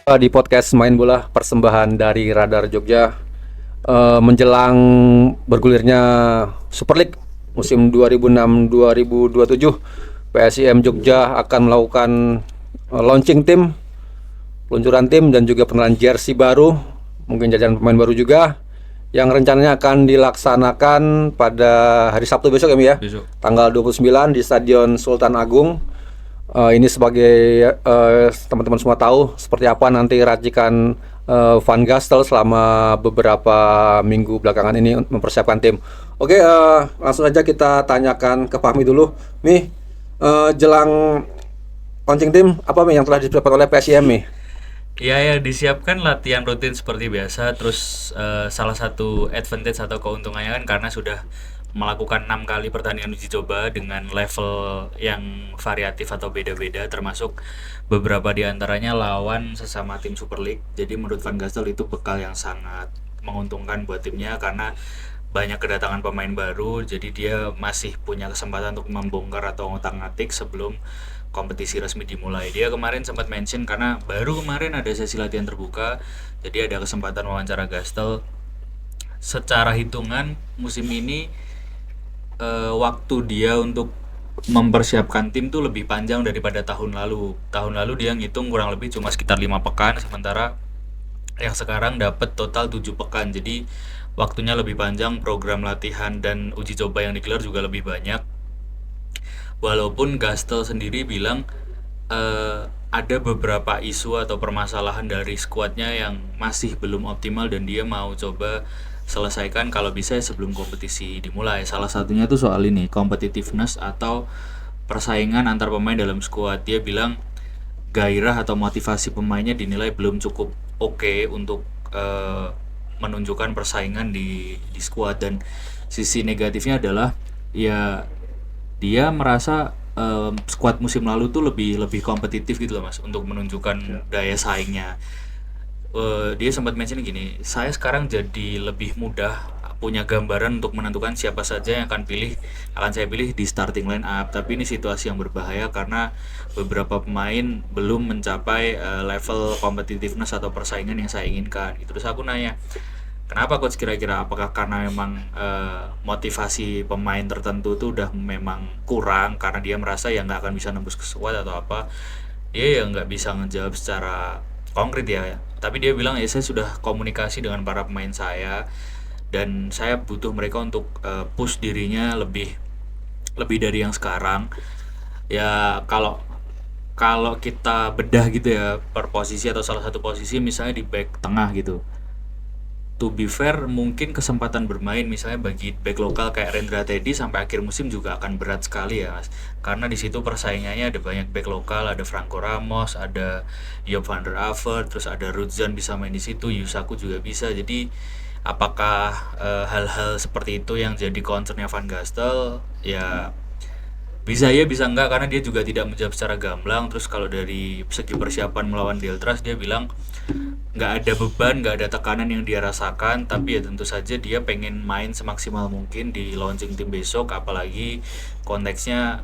Di podcast Main Bola persembahan dari Radar Jogja, menjelang bergulirnya Super League musim 2006-2027, PSIM Jogja akan melakukan launching tim, peluncuran tim dan juga pengenalan jersey baru, mungkin jajaran pemain baru juga, yang rencananya akan dilaksanakan pada hari Sabtu besok ya Mi ya, Besok. tanggal 29 di Stadion Sultan Agung. Ini sebagai teman-teman semua tahu seperti apa nanti racikan Van Gastel selama beberapa minggu belakangan ini mempersiapkan tim. Oke, langsung saja kita tanyakan ke Fahmi dulu. Mi, jelang launching tim apa Mi yang telah disiapkan oleh PSIM Mi? Ya, disiapkan latihan rutin seperti biasa. Terus salah satu advantage atau keuntungannya kan karena sudah melakukan 6 kali pertandingan uji coba dengan level yang variatif atau beda-beda, termasuk beberapa diantaranya lawan sesama tim Super League. Jadi menurut Van Gastel itu bekal yang sangat menguntungkan buat timnya karena banyak kedatangan pemain baru, jadi dia masih punya kesempatan untuk membongkar atau ngotak-ngatik sebelum kompetisi resmi dimulai. Dia kemarin sempat mention karena baru kemarin ada sesi latihan terbuka, jadi ada kesempatan wawancara Gastel. Secara hitungan musim ini waktu dia untuk mempersiapkan tim tuh lebih panjang daripada tahun lalu. Tahun lalu dia ngitung kurang lebih cuma sekitar 5 pekan, sementara yang sekarang dapat total 7 pekan. Jadi waktunya lebih panjang, program latihan dan uji coba yang digelar juga lebih banyak. Walaupun Gastel sendiri bilang ada beberapa isu atau permasalahan dari skuadnya yang masih belum optimal dan dia mau coba selesaikan kalau bisa sebelum kompetisi dimulai. Salah satunya tuh soal ini, competitiveness atau persaingan antar pemain dalam skuad. Dia bilang gairah atau motivasi pemainnya dinilai belum cukup oke untuk menunjukkan persaingan di skuad. Dan sisi negatifnya adalah ya dia merasa skuad musim lalu tuh lebih kompetitif gitu loh Mas, untuk menunjukkan daya saingnya. Dia sempat mention gini, saya sekarang jadi lebih mudah punya gambaran untuk menentukan siapa saja yang akan saya pilih di starting line up. Tapi ini situasi yang berbahaya karena beberapa pemain belum mencapai level competitiveness atau persaingan yang saya inginkan. Terus aku nanya, kenapa coach kira-kira? Apakah karena memang motivasi pemain tertentu tuh udah memang kurang karena dia merasa ya nggak akan bisa nembus ke squad atau apa? Dia ya nggak bisa ngejawab secara konkret ya. Tapi dia bilang ya saya sudah komunikasi dengan para pemain saya dan saya butuh mereka untuk push dirinya lebih dari yang sekarang. Ya kalau kita bedah gitu ya per posisi atau salah satu posisi, misalnya di back tengah gitu, to be fair mungkin kesempatan bermain misalnya bagi back lokal kayak Rendra Teddy sampai akhir musim juga akan berat sekali ya Mas, karena di situ persaingannya ada banyak back lokal, ada Franco Ramos, ada Job van der Aver, terus ada Rudzan bisa main di situ, Yusaku juga bisa. Jadi apakah hal-hal seperti itu yang jadi concernnya Van Gastel? Ya bisa ya bisa enggak, karena dia juga tidak menjawab secara gamblang. Terus kalau dari segi persiapan melawan Deltras, dia bilang nggak ada beban, nggak ada tekanan yang dia rasakan, tapi ya tentu saja dia pengen main semaksimal mungkin di launching tim besok, apalagi konteksnya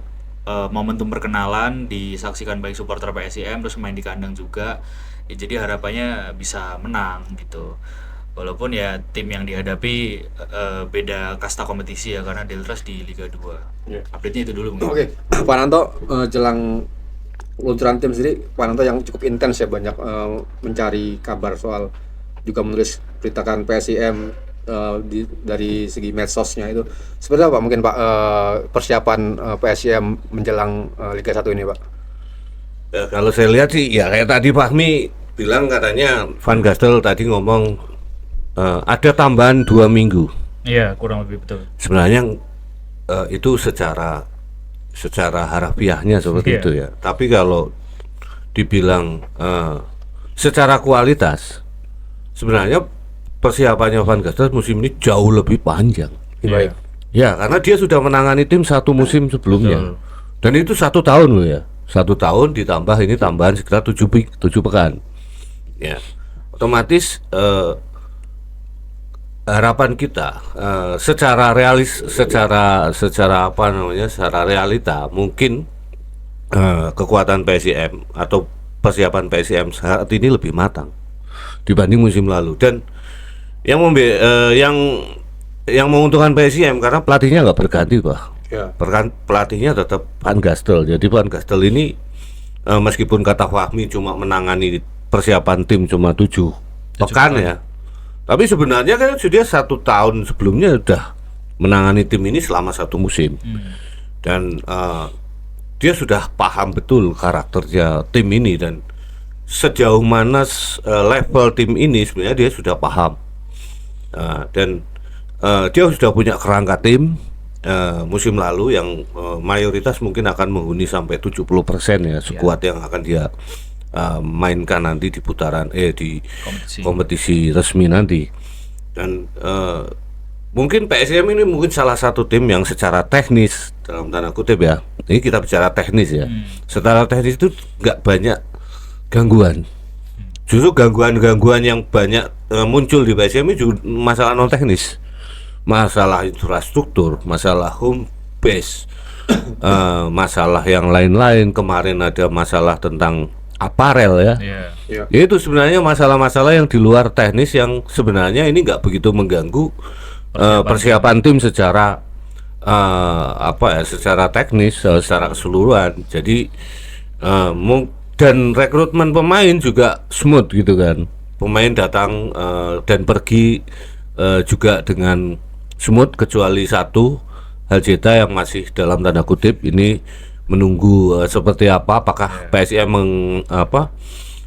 momentum perkenalan disaksikan baik supporter PSIM terus main di kandang juga ya, jadi harapannya bisa menang gitu. Walaupun ya tim yang dihadapi beda kasta kompetisi ya, karena Deltras di Liga 2. Update-nya itu dulu mungkin. Oke, Pak Nanto, jelang peluncuran tim sendiri, Pak Nanto yang cukup intens ya, banyak mencari kabar soal, juga menulis beritakan PSIM dari segi medsosnya itu. Seperti apa mungkin Pak persiapan PSIM menjelang Liga 1 ini Pak? Ya, kalau saya lihat sih ya kayak tadi Fahmi bilang, katanya Van Gastel tadi ngomong ada tambahan 2 minggu. Iya, kurang lebih betul. Sebenarnya itu secara harafiahnya seperti itu ya. Tapi kalau dibilang secara kualitas, sebenarnya persiapannya Van Gastel musim ini jauh lebih panjang. Baik. Ya, karena dia sudah menangani tim 1 musim sebelumnya. Dan itu 1 tahun loh ya. 1 tahun ditambah ini tambahan sekitar 7 pekan. Ya. Otomatis harapan kita secara apa namanya, secara realita mungkin kekuatan PSIM atau persiapan PSIM saat ini lebih matang dibanding musim lalu. Dan yang menguntungkan PSIM karena pelatihnya nggak berganti, Pak. Ya. Pelatihnya tetap Van Gastel. Jadi Van Gastel ini meskipun kata Fahmi cuma menangani persiapan tim cuma 7 pekan ya, tapi sebenarnya kan sudah 1 tahun sebelumnya sudah menangani tim ini selama 1 musim. Dan dia sudah paham betul karakternya tim ini dan sejauh mana level tim ini sebenarnya dia sudah paham. Dan dia sudah punya kerangka tim musim lalu yang mayoritas mungkin akan menghuni sampai 70% ya skuad yang akan dia mainkan nanti di putaran di kompetisi resmi nanti. Dan mungkin PSM ini mungkin salah satu tim yang secara teknis dalam tanda kutip ya, ini kita bicara teknis ya, secara teknis itu nggak banyak gangguan. Justru gangguan-gangguan yang banyak muncul di PSM itu masalah non teknis, masalah infrastruktur, masalah home base, masalah yang lain-lain. Kemarin ada masalah tentang aparel ya. Itu sebenarnya masalah-masalah yang di luar teknis yang sebenarnya ini nggak begitu mengganggu persiapan tim secara secara teknis, secara keseluruhan. Jadi dan rekrutmen pemain juga smooth gitu kan. Pemain datang dan pergi juga dengan smooth kecuali satu, Haljeta yang masih dalam tanda kutip ini menunggu seperti apakah PSM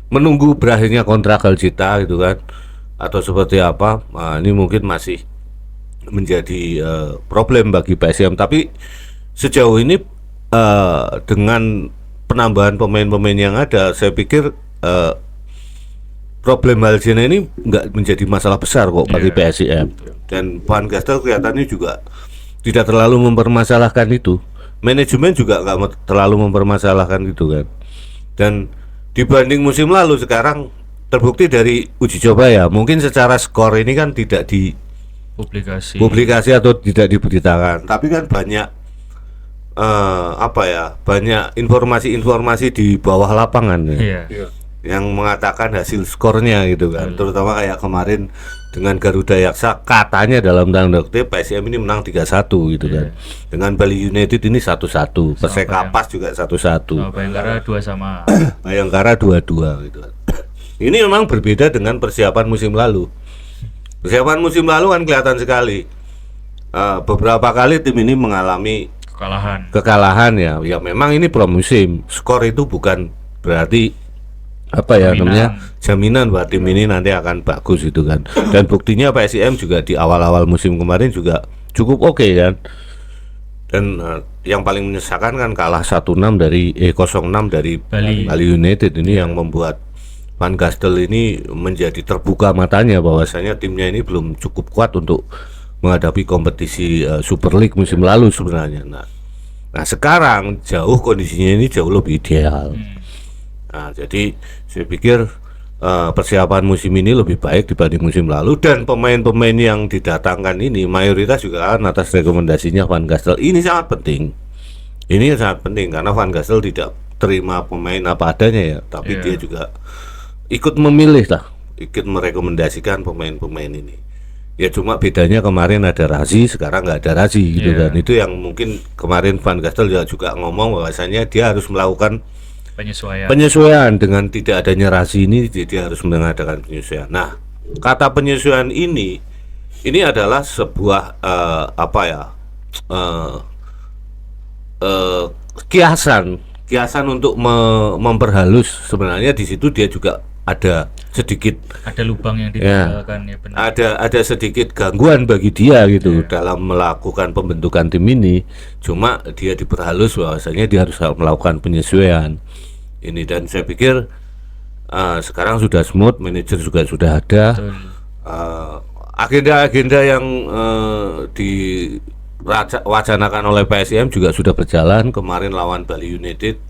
menunggu berakhirnya kontrak Haljeta gitu kan, atau seperti apa. Ini mungkin masih menjadi problem bagi PSM. Tapi sejauh ini dengan penambahan pemain-pemain yang ada, saya pikir problem Haljeta ini nggak menjadi masalah besar kok bagi PSM. Dan Van Gastel kelihatannya juga tidak terlalu mempermasalahkan itu. Manajemen juga nggak terlalu mempermasalahkan itu kan. Dan dibanding musim lalu, sekarang terbukti dari uji coba ya, mungkin secara skor ini kan tidak di publikasi atau tidak diberitakan, tapi kan banyak banyak informasi-informasi di bawah lapangan ya, yang mengatakan hasil skornya gitu kan. Terutama kayak kemarin dengan Garuda Yaksa, katanya dalam tanda kutip PSM ini menang 3-1 gitu kan. Dengan Bali United ini 1-1, Persekapas juga 1-1, Bayangkara 2-2 Bayangkara 2-2 gitu kan. Ini memang berbeda dengan persiapan musim lalu. Persiapan musim lalu kan kelihatan sekali beberapa kali tim ini mengalami kekalahan ya. Ya memang ini pramusim. Skor itu bukan berarti namanya jaminan bahwa tim ini nanti akan bagus itu kan. Dan buktinya PSIM juga di awal-awal musim kemarin juga cukup oke kan. Dan yang paling menyesakan kan kalah 0-6 dari Bali United ini yang membuat Van Gastel ini menjadi terbuka matanya bahwasanya timnya ini belum cukup kuat untuk menghadapi kompetisi Super League musim lalu sebenarnya. Nah sekarang kondisinya ini jauh lebih ideal. Nah jadi saya pikir persiapan musim ini lebih baik dibanding musim lalu, dan pemain-pemain yang didatangkan ini mayoritas juga kan atas rekomendasinya Van Gastel. Ini sangat penting. Ini sangat penting karena Van Gastel tidak terima pemain apa adanya ya, tapi dia juga ikut memilih lah, ikut merekomendasikan pemain-pemain ini. Ya cuma bedanya kemarin ada Razi, sekarang nggak ada Razi gitu kan. Itu yang mungkin kemarin Van Gastel juga ngomong bahwasanya dia harus melakukan penyesuaian dengan tidak adanya Razi ini. Dia harus mengadakan penyesuaian. Nah kata penyesuaian ini adalah sebuah kiasan untuk memperhalus. Sebenarnya di situ dia juga ada lubang yang ditinggalkan ya, benar. Ada sedikit gangguan bagi dia gitu dalam melakukan pembentukan tim ini. Cuma dia diperhalus bahwasanya dia harus melakukan penyesuaian ini, dan saya pikir sekarang sudah smooth, manajer juga sudah ada. Agenda-agenda yang diwacanakan oleh PSM juga sudah berjalan. Kemarin lawan Bali United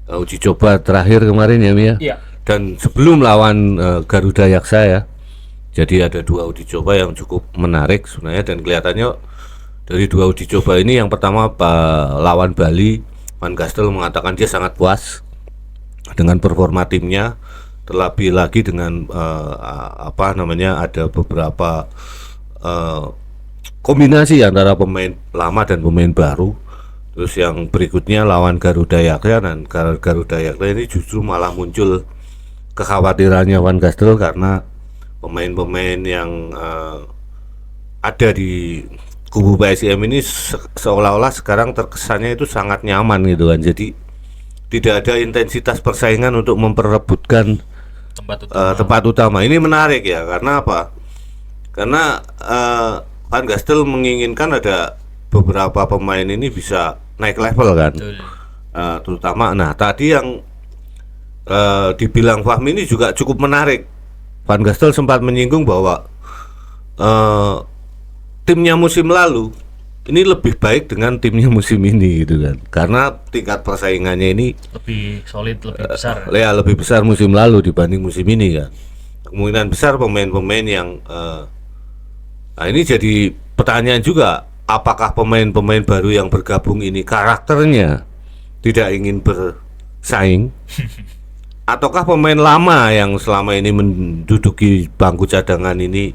uji coba terakhir kemarin ya Mia. Dan sebelum lawan Garuda Yaksa ya. Jadi ada 2 uji coba yang cukup menarik sebenarnya, dan kelihatannya dari 2 uji coba ini yang pertama lawan Bali, Van Gastel mengatakan dia sangat puas dengan performa timnya, terlebih lagi dengan ada beberapa kombinasi antara pemain lama dan pemain baru. Terus yang berikutnya lawan Garuda Yaksa, dan Garuda Yaksa ini justru malah muncul kekhawatirannya Van Gastel karena pemain-pemain yang ada di kubu PSIM ini seolah-olah sekarang terkesannya itu sangat nyaman gitu kan. Jadi tidak ada intensitas persaingan untuk memperebutkan tempat utama. Ini menarik ya, karena apa? Karena Van Gastel menginginkan ada beberapa pemain ini bisa naik level kan. Terutama tadi yang dibilang Fahmi ini juga cukup menarik. Van Gastel sempat menyinggung bahwa timnya musim lalu ini lebih baik dengan timnya musim ini gitu kan, karena tingkat persaingannya ini lebih solid, lebih besar. Lebih besar musim lalu dibanding musim ini kan. Kemungkinan besar pemain-pemain yang ini jadi pertanyaan juga, apakah pemain-pemain baru yang bergabung ini karakternya tidak ingin bersaing ataukah pemain lama yang selama ini menduduki bangku cadangan ini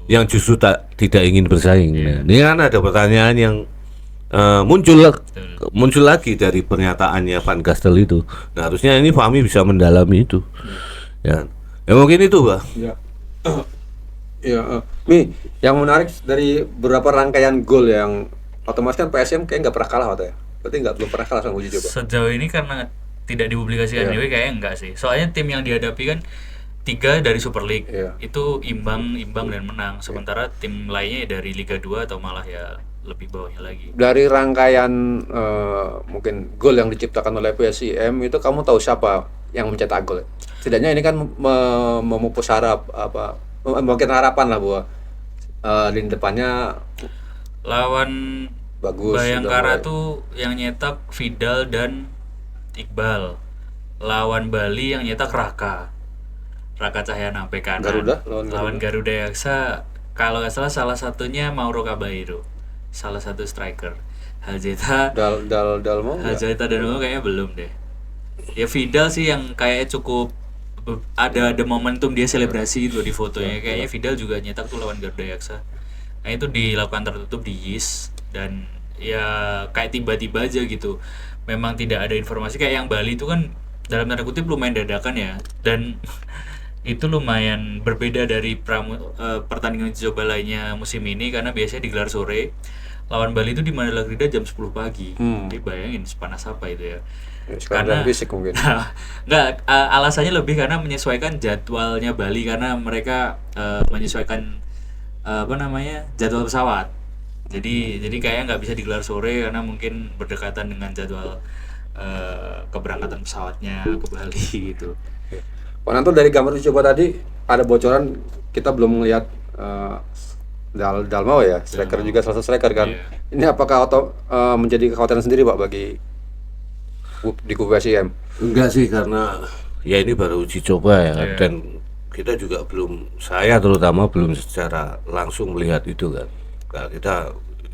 yang justru tidak ingin bersaing. Ini kan ada pertanyaan yang muncul lagi dari pernyataannya Van Gastel itu. Nah, harusnya ini Fahmi bisa mendalami itu. Ya mungkin itu, Pak. Mi, yang menarik dari beberapa rangkaian gol yang otomatis kan PSM kayak nggak pernah kalah waktu ya. Berarti belum pernah kalah sama uji coba. Sejauh ini karena tidak dipublikasikan anyway kayaknya enggak sih. Soalnya tim yang dihadapi kan 3 dari Super League, itu imbang dan menang. Sementara tim lainnya dari Liga 2 atau malah ya lebih bawahnya lagi. Dari rangkaian mungkin gol yang diciptakan oleh PSIM itu, kamu tahu siapa yang mencetak gol? Setidaknya ini kan memupus mungkin harapan lah bahwa lini depannya lawan bagus. Bayangkara tuh yang nyetak Vidal dan Iqbal. Lawan Bali yang nyetak Raka Cahyana bek kanan. Lawan Garuda Yaksa kalau nggak salah satunya Mauro Caballero, salah satu striker. Haljeta Dalmo kayaknya belum deh. Ya Vidal sih yang kayaknya cukup ada momentum dia selebrasi itu di fotonya. Kayaknya Vidal juga nyetak tuh lawan Garuda Yaksa. Nah itu dilakukan tertutup di YIS, dan ya kayak tiba-tiba aja gitu. Memang tidak ada informasi. Kayak yang Bali itu kan dalam tanda kutip lumayan dadakan ya, dan itu lumayan berbeda dari pertandingan uji coba lainnya musim ini karena biasanya digelar sore. Lawan Bali itu di Mandala Krida jam 10 pagi. Jadi bayangin sepanas apa itu ya. Karena fisik mungkin. Enggak, alasannya lebih karena menyesuaikan jadwalnya Bali, karena mereka menyesuaikan jadwal pesawat. Jadi kayaknya nggak bisa digelar sore karena mungkin berdekatan dengan jadwal keberangkatan pesawatnya ke Bali gitu. Pak Nanto, dari gambar uji coba tadi ada bocoran, kita belum melihat Dalmau ya, striker juga salah satu striker kan. Ini apakah menjadi kekhawatiran sendiri Pak bagi di kubu PSIM? Enggak sih, karena ya ini baru uji coba ya, dan kita juga saya terutama belum secara langsung melihat itu kan.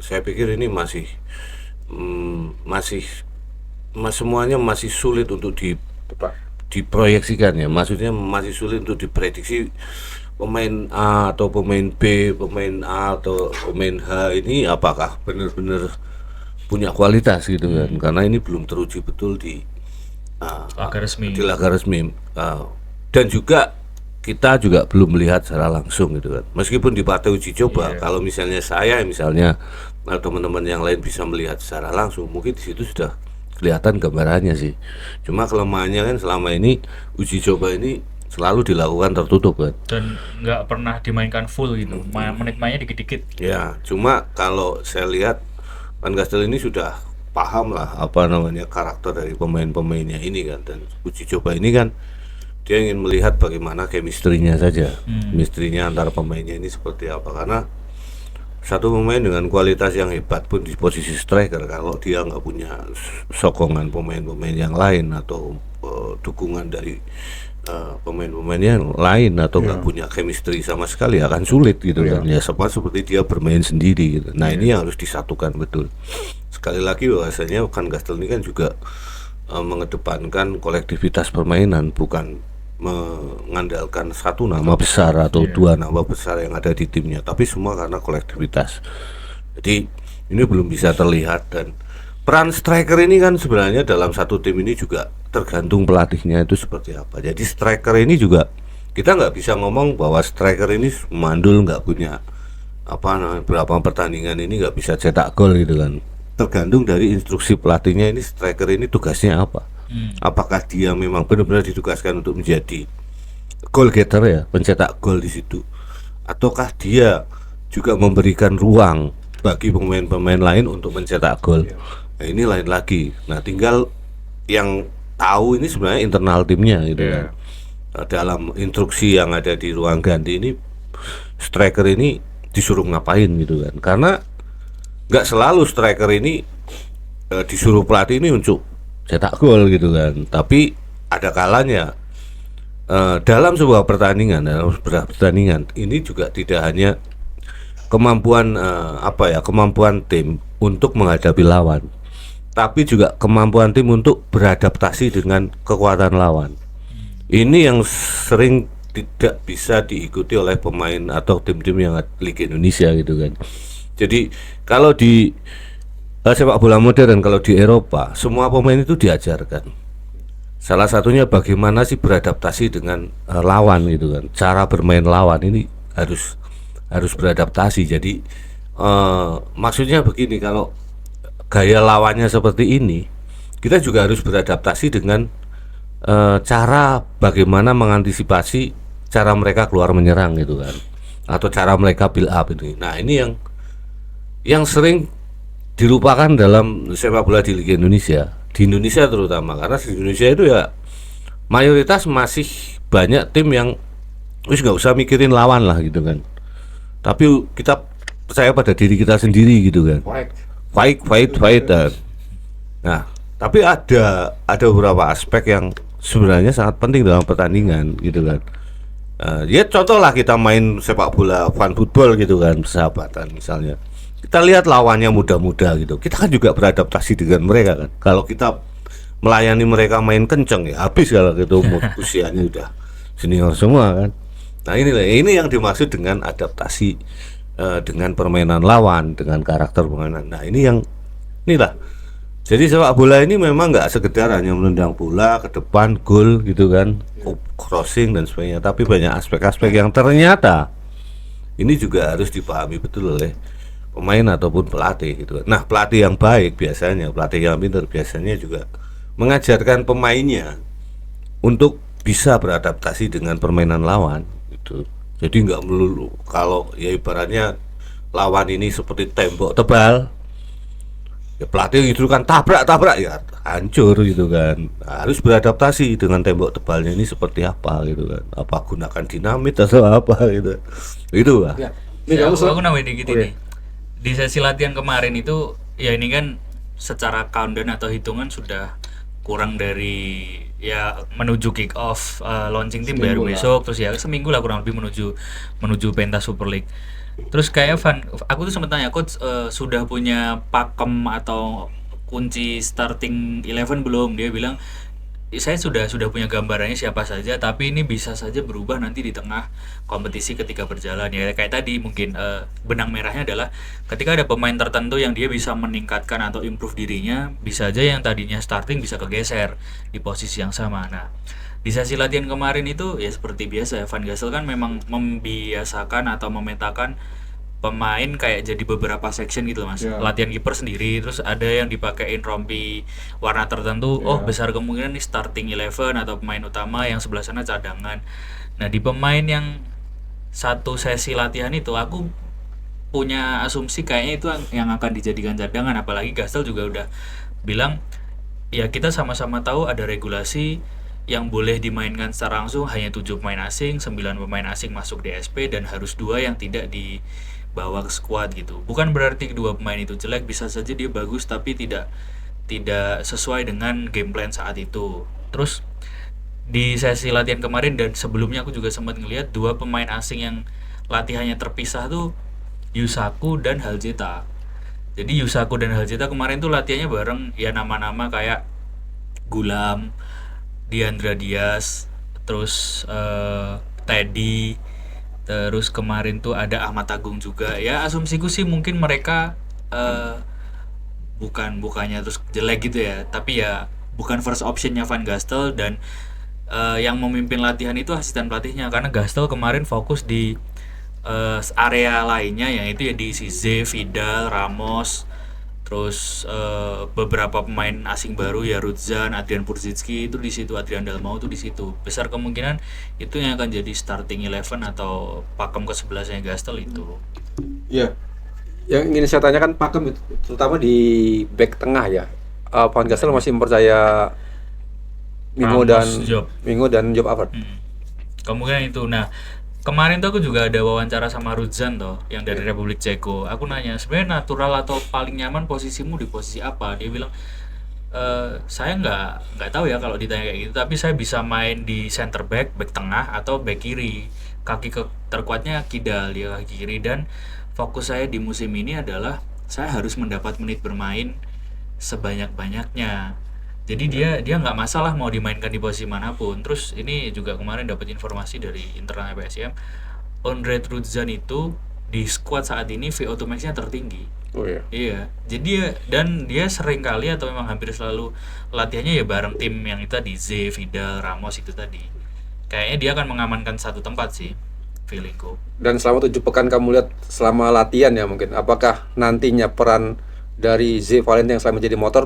Saya pikir ini masih semuanya masih sulit untuk diproyeksikan ya, maksudnya masih sulit untuk diprediksi pemain A atau pemain B, pemain A atau pemain H ini apakah benar-benar punya kualitas gitu kan, karena ini belum teruji betul di laga resmi, dan juga kita juga belum melihat secara langsung gitu kan. Meskipun di partai uji coba, kalau misalnya teman-teman yang lain bisa melihat secara langsung, mungkin di situ sudah kelihatan gambarannya sih. Cuma kelemahannya kan selama ini uji coba ini selalu dilakukan tertutup kan, dan nggak pernah dimainkan full gitu. Menit mainnya dikit-dikit. Ya, cuma kalau saya lihat Van Gastel ini sudah paham lah karakter dari pemain-pemainnya ini kan, dan uji coba ini kan dia ingin melihat bagaimana chemistry-nya saja, chemistry-nya antar pemainnya ini seperti apa, karena satu pemain dengan kualitas yang hebat pun di posisi striker, kalau dia nggak punya sokongan pemain-pemain yang lain atau dukungan dari pemain-pemain yang lain atau nggak punya chemistry sama sekali, akan sulit gitu kan. Ya seperti dia bermain sendiri gitu. Nah ini yang harus disatukan betul. Sekali lagi bahwasanya Van Gastel ini kan juga mengedepankan kolektivitas permainan, bukan mengandalkan satu nama besar atau dua nama besar yang ada di timnya, tapi semua karena kolektivitas. Jadi ini belum bisa terlihat, dan peran striker ini kan sebenarnya dalam satu tim ini juga tergantung pelatihnya itu seperti apa. Jadi striker ini juga kita nggak bisa ngomong bahwa striker ini mandul, nggak punya berapa pertandingan ini nggak bisa cetak gol gitu kan. Tergantung dari instruksi pelatihnya, ini striker ini tugasnya apa. Apakah dia memang benar-benar ditugaskan untuk menjadi goal getter ya, pencetak gol di situ, ataukah dia juga memberikan ruang bagi pemain-pemain lain untuk mencetak gol. Nah, ini lain lagi. Nah, tinggal yang tahu ini sebenarnya internal timnya gitu kan. Dalam instruksi yang ada di ruang ganti ini, striker ini disuruh ngapain gitu kan. Karena nggak selalu striker ini disuruh pelatih ini untuk cetak gol gitu kan. Tapi ada kalanya dalam sebuah pertandingan, ini juga tidak hanya kemampuan kemampuan tim untuk menghadapi lawan, tapi juga kemampuan tim untuk beradaptasi dengan kekuatan lawan. Ini yang sering tidak bisa diikuti oleh pemain atau tim-tim yang Liga Indonesia gitu kan. Jadi kalau di sepak bola modern, kalau di Eropa, semua pemain itu diajarkan. Salah satunya bagaimana sih beradaptasi dengan lawan gitu kan. Cara bermain lawan ini harus beradaptasi. Jadi maksudnya begini, kalau gaya lawannya seperti ini, kita juga harus beradaptasi dengan cara bagaimana mengantisipasi cara mereka keluar menyerang gitu kan, atau cara mereka build up ini. Nah, ini yang sering dilupakan dalam sepak bola di Liga Indonesia, di Indonesia terutama, karena di Indonesia itu ya mayoritas masih banyak tim yang wis nggak usah mikirin lawan lah gitu kan, tapi kita percaya pada diri kita sendiri gitu kan, fight. Nah, tapi ada beberapa aspek yang sebenarnya sangat penting dalam pertandingan gitu kan. Ya contoh lah, kita main sepak bola fun football gitu kan, persahabatan misalnya, kita lihat lawannya muda-muda gitu, kita kan juga beradaptasi dengan mereka kan. Kalau kita melayani mereka main kenceng, ya habis kalau gitu usianya udah senior semua kan. Nah, ini yang dimaksud dengan adaptasi dengan permainan lawan, dengan karakter permainan. Nah, inilah. Jadi sepak bola ini memang nggak sekedar hanya menendang bola ke depan, gol gitu kan, crossing dan sebagainya, tapi banyak aspek-aspek yang ternyata ini juga harus dipahami betul oleh pemain ataupun pelatih gitu kan. Nah, pelatih yang baik biasanya, pelatih yang pintar biasanya juga mengajarkan pemainnya untuk bisa beradaptasi dengan permainan lawan gitu. Jadi nggak melulu kalau ya ibaratnya lawan ini seperti tembok tebal, ya pelatih itu kan tabrak ya hancur gitu kan. Nah, harus beradaptasi dengan tembok tebalnya ini seperti apa gitu kan, apa gunakan dinamit atau apa gitu. Itu lah. Aku nambahin dikit ini. Di sesi latihan kemarin itu ya, ini kan secara countdown atau hitungan sudah kurang dari ya menuju kick off launching tim baru besok, terus ya seminggu lah kurang lebih menuju pentas Super League. Terus kayak aku tuh sempat tanya coach, sudah punya pakem atau kunci starting 11 belum? Dia bilang saya sudah punya gambarannya siapa saja, tapi ini bisa saja berubah nanti di tengah kompetisi ketika berjalan. Ya kayak tadi mungkin benang merahnya adalah ketika ada pemain tertentu yang dia bisa meningkatkan atau improve dirinya, bisa aja yang tadinya starting bisa kegeser di posisi yang sama. Nah, di sesi latihan kemarin itu ya seperti biasa, Van Gassel kan memang membiasakan atau memetakan pemain kayak jadi beberapa section gitu Mas. Latihan kiper sendiri, terus ada yang dipakein rompi warna tertentu. Oh, besar kemungkinan nih starting 11 atau pemain utama, yang sebelah sana cadangan. Nah, di pemain yang satu sesi latihan itu aku punya asumsi kayaknya itu yang akan dijadikan cadangan, apalagi Gassel juga udah bilang ya kita sama-sama tahu ada regulasi yang boleh dimainkan secara langsung hanya 7 pemain asing, 9 pemain asing masuk DSP, dan harus 2 yang tidak dibawa ke squad gitu. Bukan berarti kedua pemain itu jelek, bisa saja dia bagus tapi tidak sesuai dengan game plan saat itu. Terus di sesi latihan kemarin dan sebelumnya aku juga sempat ngelihat 2 pemain asing yang latihannya terpisah tuh Yusaku dan Haljeta. Jadi Yusaku dan Haljeta kemarin tuh latihannya bareng, ya nama-nama kayak Gulam, Diandra Diaz, terus Teddy, terus kemarin tuh ada Ahmad Agung juga. Ya asumsiku sih mungkin mereka bukannya terus jelek gitu ya, tapi ya bukan first optionnya Van Gastel, dan yang memimpin latihan itu asisten pelatihnya, karena Gastel kemarin fokus di area lainnya, yang itu ya diisi Z, Vidal, Ramos, terus beberapa pemain asing baru ya Rudzan, Adrian Pursicki itu di situ, Adrian Dalmau itu di situ. Besar kemungkinan itu yang akan jadi starting 11 atau pakem ke-11-nya Gastel itu. Iya. Yang ingin saya tanyakan pakem itu, terutama di back tengah ya. Van Gastel masih mempercaya Mingo dan Job Avert. Kemungkinan itu. Nah, kemarin tuh aku juga ada wawancara sama Rudzan toh, yang dari Republik Ceko. Aku nanya, sebenarnya natural atau paling nyaman posisimu di posisi apa? Dia bilang, saya nggak tahu ya kalau ditanya kayak gitu, tapi saya bisa main di center back, back tengah, atau back kiri. Terkuatnya Kidal, dia kaki kiri, dan fokus saya di musim ini adalah saya harus mendapat menit bermain sebanyak-banyaknya. Jadi dia nggak masalah mau dimainkan di posisi manapun. Terus ini juga kemarin dapat informasi dari internal PSM, Ondrej Rudzan itu di squad saat ini VO2 max-nya tertinggi. Oh iya. Iya. Jadi dia sering kali atau memang hampir selalu latihannya ya bareng tim yang itu tadi, Z, Vidal, Ramos itu tadi. Kayaknya dia akan mengamankan satu tempat sih, feelingku. Dan selama 7 pekan kamu lihat selama latihan ya mungkin, apakah nantinya peran dari Z Valente yang selama menjadi motor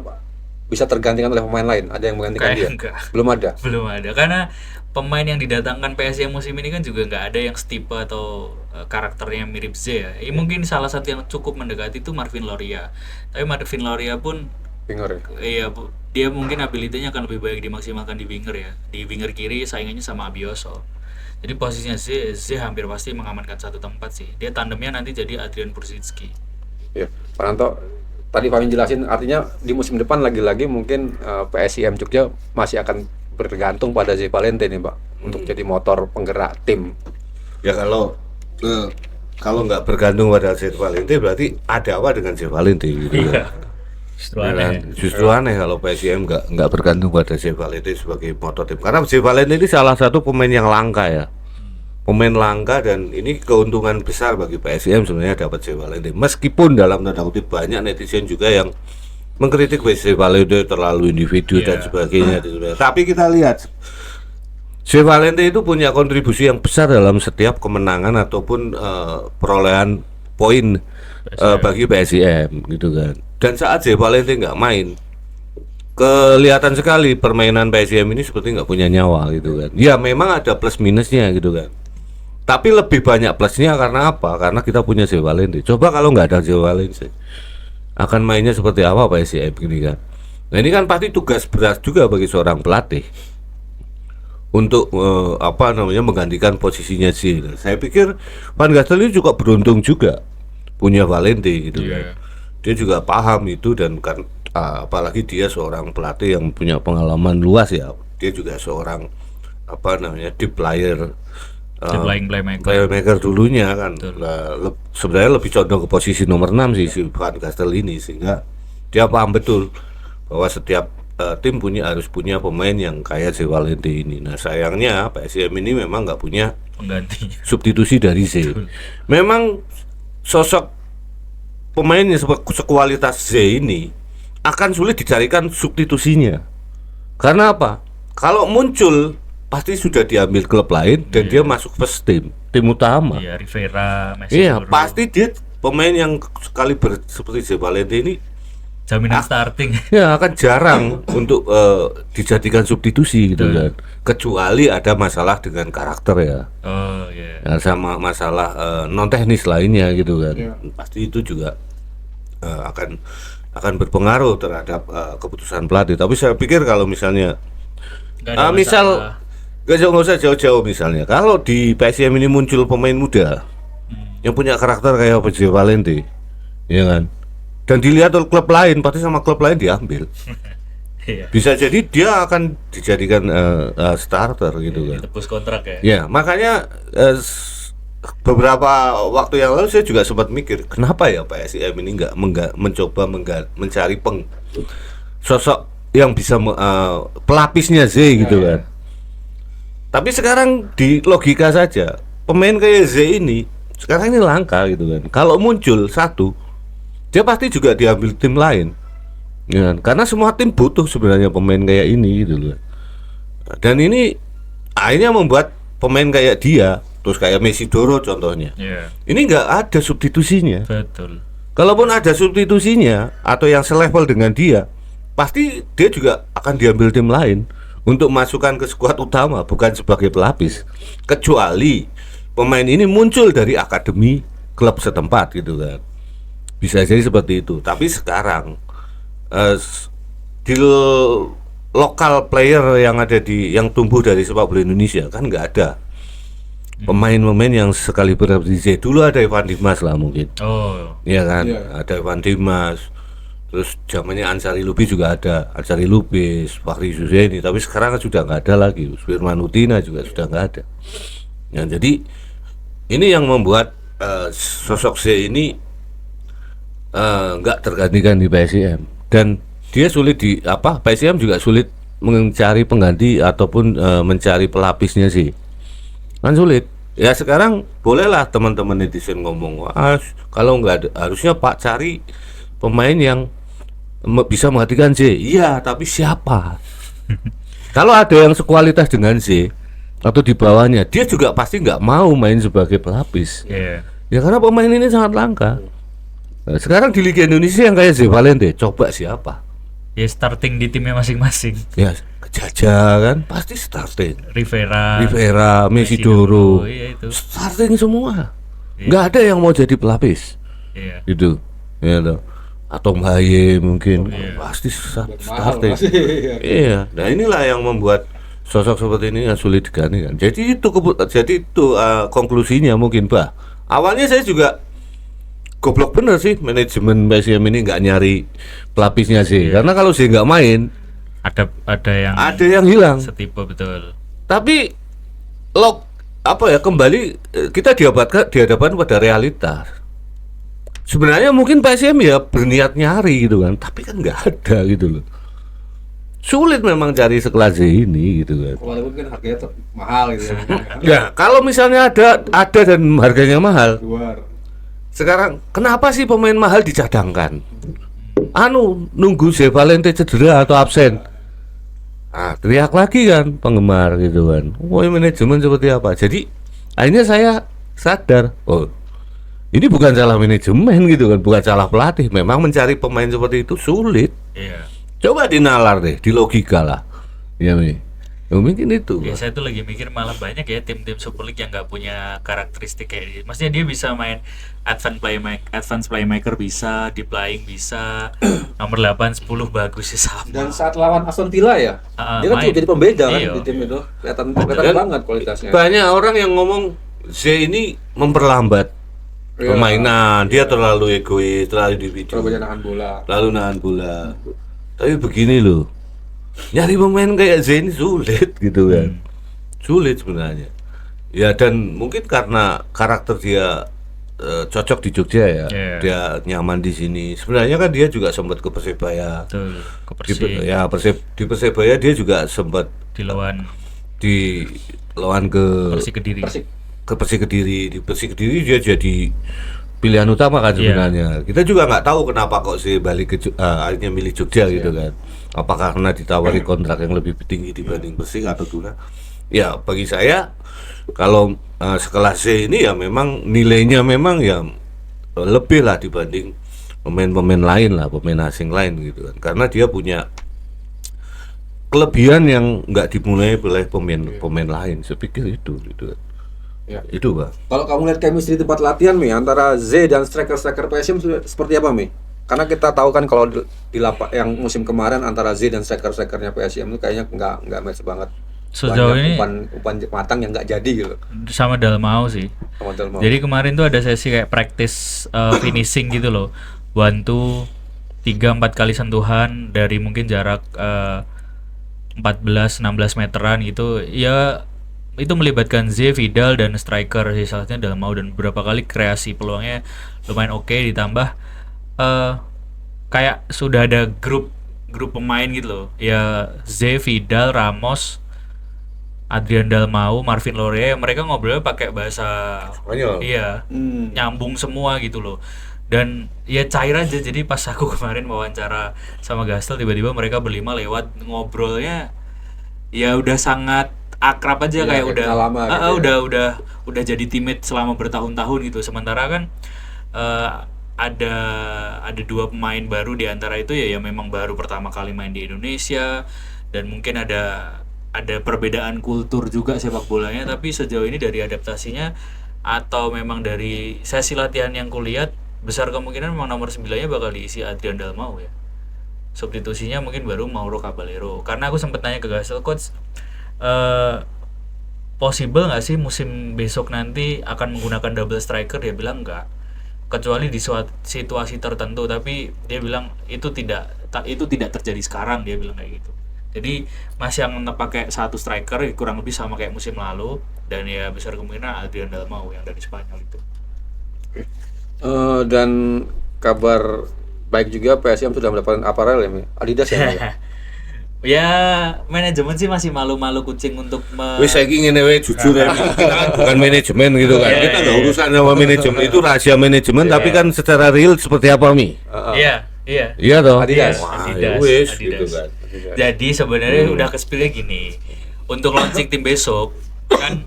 bisa tergantikan oleh pemain lain? Ada yang menggantikan dia? Enggak. Belum ada. Belum ada, karena pemain yang didatangkan PSM musim ini kan juga nggak ada yang setipe atau karakternya mirip Z ya. Mungkin salah satu yang cukup mendekati itu Marvin Loria. Tapi Marvin Loria pun Winger ya. iya, dia mungkin ability-nya akan lebih baik dimaksimalkan di winger ya. Di winger kiri saingannya sama Abioso. Jadi posisinya Z hampir pasti mengamankan satu tempat sih. Dia tandemnya nanti jadi Adrian Pursicki. Ya, Pak Nanto, tadi Fahmi jelasin, artinya di musim depan lagi-lagi mungkin PSIM Jogja masih akan bergantung pada Z Valente nih Pak, untuk jadi motor penggerak tim. Ya kalau nggak bergantung pada Z Valente berarti ada apa dengan Z Valente gitu ya. Justru aneh kalau PSIM nggak bergantung pada Z Valente sebagai motor tim, karena Z Valente ini salah satu pemain yang langka ya. Pemain langka, dan ini keuntungan besar bagi PSIM sebenarnya dapat Z Valente. Meskipun dalam tanda kutip banyak netizen juga yang mengkritik Z Valente terlalu individu dan sebagainya. Tapi kita lihat Z Valente itu punya kontribusi yang besar dalam setiap kemenangan ataupun perolehan poin bagi PSIM gitu kan. Dan saat Z Valente nggak main, kelihatan sekali permainan PSIM ini seperti nggak punya nyawa gitu kan. Ya memang ada plus minusnya gitu kan, tapi lebih banyak plusnya karena apa? Karena kita punya Z Valente. Coba kalau nggak ada Z Valente, akan mainnya seperti apa PSIM gini kan? Nah ini kan pasti tugas berat juga bagi seorang pelatih untuk menggantikan posisinya Z. Saya pikir Van Gastel ini juga beruntung juga punya Valente gitu kan. Dia juga paham itu, dan kan apalagi dia seorang pelatih yang punya pengalaman luas ya. Dia juga seorang deep player. Playmaker dulunya kan. Sebenarnya lebih condong ke posisi nomor 6 sih si Van Gastel ini, sehingga dia paham betul bahwa setiap tim harus punya pemain yang kayak Z Valente ini. Nah sayangnya PSIM ini memang nggak punya pengganti substitusi dari Z. Memang sosok pemain yang sekualitas Z ini akan sulit dicarikan substitusinya. Karena apa? Kalau muncul pasti sudah diambil klub lain dan dia masuk first tim utama. Iya, Rivera, Messi. Iya, pasti dia pemain yang sekali seperti Z Valente ini jaminan starting. Ya akan jarang untuk dijadikan substitusi gitu kan. Kecuali ada masalah dengan karakter ya. Oh iya. Ya, sama masalah non teknis lainnya gitu kan. Pasti itu juga akan berpengaruh terhadap keputusan pelatih. Tapi saya pikir kalau misalnya misal nggak usah jauh-jauh, misalnya kalau di PSIM ini muncul pemain muda yang punya karakter kayak Z Valente, ya kan, dan dilihat oleh klub lain, pasti sama klub lain diambil. Bisa jadi dia akan dijadikan starter gitu kan. Tebus kontrak ya. Ya makanya beberapa waktu yang lalu saya juga sempat mikir, kenapa ya PSIM ini nggak mencoba mencari sosok yang bisa pelapisnya Z gitu Ya, kan. Tapi sekarang di logika saja, pemain kayak Z ini sekarang ini langka gitu kan. Kalau muncul satu, dia pasti juga diambil tim lain, ya kan? Karena semua tim butuh sebenarnya pemain kayak ini gitu loh. Dan ini akhirnya membuat pemain kayak dia, terus kayak Messi Doro contohnya, Iya, ini nggak ada substitusinya. betul. Kalaupun ada substitusinya atau yang selevel dengan dia, pasti dia juga akan diambil tim lain untuk masukkan ke skuad utama, bukan sebagai pelapis. Kecuali pemain ini muncul dari akademi klub setempat gitu kan. Bisa jadi seperti itu. Tapi sekarang di lokal player yang ada yang tumbuh dari sepak bola Indonesia kan nggak ada pemain-pemain yang sekali seperti Z. Dulu ada Evan Dimas lah mungkin. Oh, Iya kan, Iya. ada Evan Dimas, terus zamannya Ansari Lubis juga ada, Ansari Lubis, Fahri Suzaini, tapi sekarang kan sudah nggak ada lagi. Firman Utina juga sudah nggak ada. Ya, jadi ini yang membuat sosok Z ini nggak tergantikan di PSIM, dan dia sulit PSIM juga sulit mencari pengganti ataupun mencari pelapisnya sih, kan sulit. Ya sekarang bolehlah teman-teman netizen ngomong, wah kalau nggak ada, harusnya Pak cari pemain yang bisa menggantikan Z. Iya, tapi siapa? Kalau ada yang sekualitas dengan Z atau di bawahnya, dia juga pasti nggak mau main sebagai pelapis. iya. Ya karena pemain ini sangat langka. Nah, sekarang di Liga Indonesia yang kayak Z Valente, coba siapa? Ya starting di timnya masing-masing. Ya Jajah kan pasti starting. Rivera, Messi Doro, iya itu. starting semua. Iya. Nggak ada yang mau jadi pelapis, Iya. gitu. Ya toh. Atau Mbaye mungkin Iya. pasti mahal starting. pasti. Iya. Nah inilah yang membuat sosok seperti ini yang sulit digantikan. Jadi itu konklusinya mungkin Bah. Awalnya saya juga goblok bener sih manajemen PSM ini nggak nyari pelapisnya sih. Karena kalau sih nggak main, Ada yang ada yang hilang. setipe betul. Tapi kembali kita dihadapkan pada realitas. Sebenarnya mungkin PSM ya berniat nyari gitu kan, tapi kan nggak ada gitu loh. Sulit memang cari sekelas ini gitu kan. Walaupun kan harganya mahal gitu ya. Ya kalau misalnya ada dan harganya mahal, Luar. sekarang kenapa sih pemain mahal dicadangkan? Nunggu Z Valente cedera atau absen. Teriak lagi kan penggemar gitu kan. Wah, manajemen seperti apa? Jadi akhirnya saya sadar, oh ini bukan salah manajemen gitu kan, bukan salah pelatih. Memang mencari pemain seperti itu sulit. Iya. Coba dinalar deh, di logika lah. Ya, mungkin itu. Ya saya tuh lagi mikir malah banyak ya tim-tim Super League yang nggak punya karakteristik kayak dia. Maksudnya dia bisa main advance playmaker bisa, deep lying bisa, nomor 8, 10 bagus sih sama. Dan saat lawan Aston Villa ya, dia kan main. juga jadi pembeda kan Iya. di tim itu. Kelihatan Dan banget kualitasnya. banyak orang yang ngomong Z ini memperlambat Iya. permainan, dia terlalu egois, terlalu individu, Terlalu banyak nahan bola. lalu nahan bola. Tapi begini loh, nyari pemain kayak Z ini sulit gitu kan, sulit sebenarnya. Ya dan mungkin karena karakter dia cocok di Jogja ya, Iya. dia nyaman di sini. Sebenarnya kan dia juga sempat ke Persebaya. Betul. Ke Persib, Di Persebaya dia juga sempat di lawan di lawan ke Persik Kediri. Persik. Persik Kediri. Di Persik Kediri dia jadi pilihan utama kan sebenarnya. Kita juga nggak tahu kenapa kok sih balik ke akhirnya milih Jogja gitu kan. Apakah karena ditawari kontrak yang lebih tinggi dibanding Persik atau gimana? Ya bagi saya kalau sekelas C ini ya memang nilainya memang ya lebih lah dibanding pemain-pemain lain lah, pemain asing lain gitu kan. Karena dia punya kelebihan yang nggak dimulai oleh pemain lain. Saya pikir itu gitu kan. Ya. Itu Bang. Kalau kamu lihat chemistry di tempat latihan Mi antara Z dan striker-striker PSM seperti apa Mi? Karena kita tahu kan kalau di lapak yang musim kemarin antara Z dan striker-strikernya PSM itu kayaknya nggak match banget. Sejauh Banyak ini umpan matang yang nggak jadi gitu. sama Dalmau sih. Sama Dalmau. Jadi kemarin tuh ada sesi kayak practice finishing gitu loh. 1-2 3-4 kali sentuhan dari mungkin jarak 14-16 meteran gitu. Ya itu melibatkan Z, Vidal dan striker sih, salah satunya Dalmau, dan beberapa kali kreasi peluangnya lumayan oke, ditambah kayak sudah ada grup grup pemain gitu loh. Ya Ze, Vidal, Ramos, Adrian Dalmau, Marvin Lorea, mereka ngobrolnya pakai bahasa Spanyol. iya, nyambung semua gitu loh. Dan ya cair aja. Jadi pas aku kemarin wawancara sama Gastel, tiba-tiba mereka berlima lewat, ngobrolnya ya udah sangat akrab aja, Iya, kayak kayak udah kenal lama gitu ya. udah jadi teammate selama bertahun-tahun gitu. Sementara kan eh, ada dua pemain baru di antara itu ya yang memang baru pertama kali main di Indonesia, dan mungkin ada perbedaan kultur juga sepak bolanya, tapi sejauh ini dari adaptasinya atau memang dari sesi latihan yang kulihat, besar kemungkinan memang nomor 9-nya bakal diisi Adrian Dalmau ya. Substitusinya mungkin baru Mauro Caballero. Karena aku sempat tanya ke Gasel, coach, possible nggak sih musim besok nanti akan menggunakan double striker? Dia bilang enggak, kecuali di suatu situasi tertentu. Tapi dia bilang itu tidak terjadi sekarang, dia bilang kayak gitu. Jadi masih yang pakai satu striker kurang lebih sama kayak musim lalu, dan ya besar kemungkinan Adrian Dalmau yang dari Spanyol itu. Dan kabar baik juga, PSM sudah mendapatkan apparel ya, Mi? Adidas ya, Mi? Ya manajemen sih masih malu-malu kucing untuk Wis saiki ngene wae jujur ya. Kita kan bukan manajemen gitu kan. Iya, Kita iya, enggak iya. urusan sama manajemen. Itu rahasia manajemen, tapi kan secara real seperti apa, Mi? Iya, iya. Iya toh? Adidas. Wah, Adidas, ya wis Adidas. gitu kan. Jadi sebenarnya udah kespilnya gini. Untuk launching tim besok kan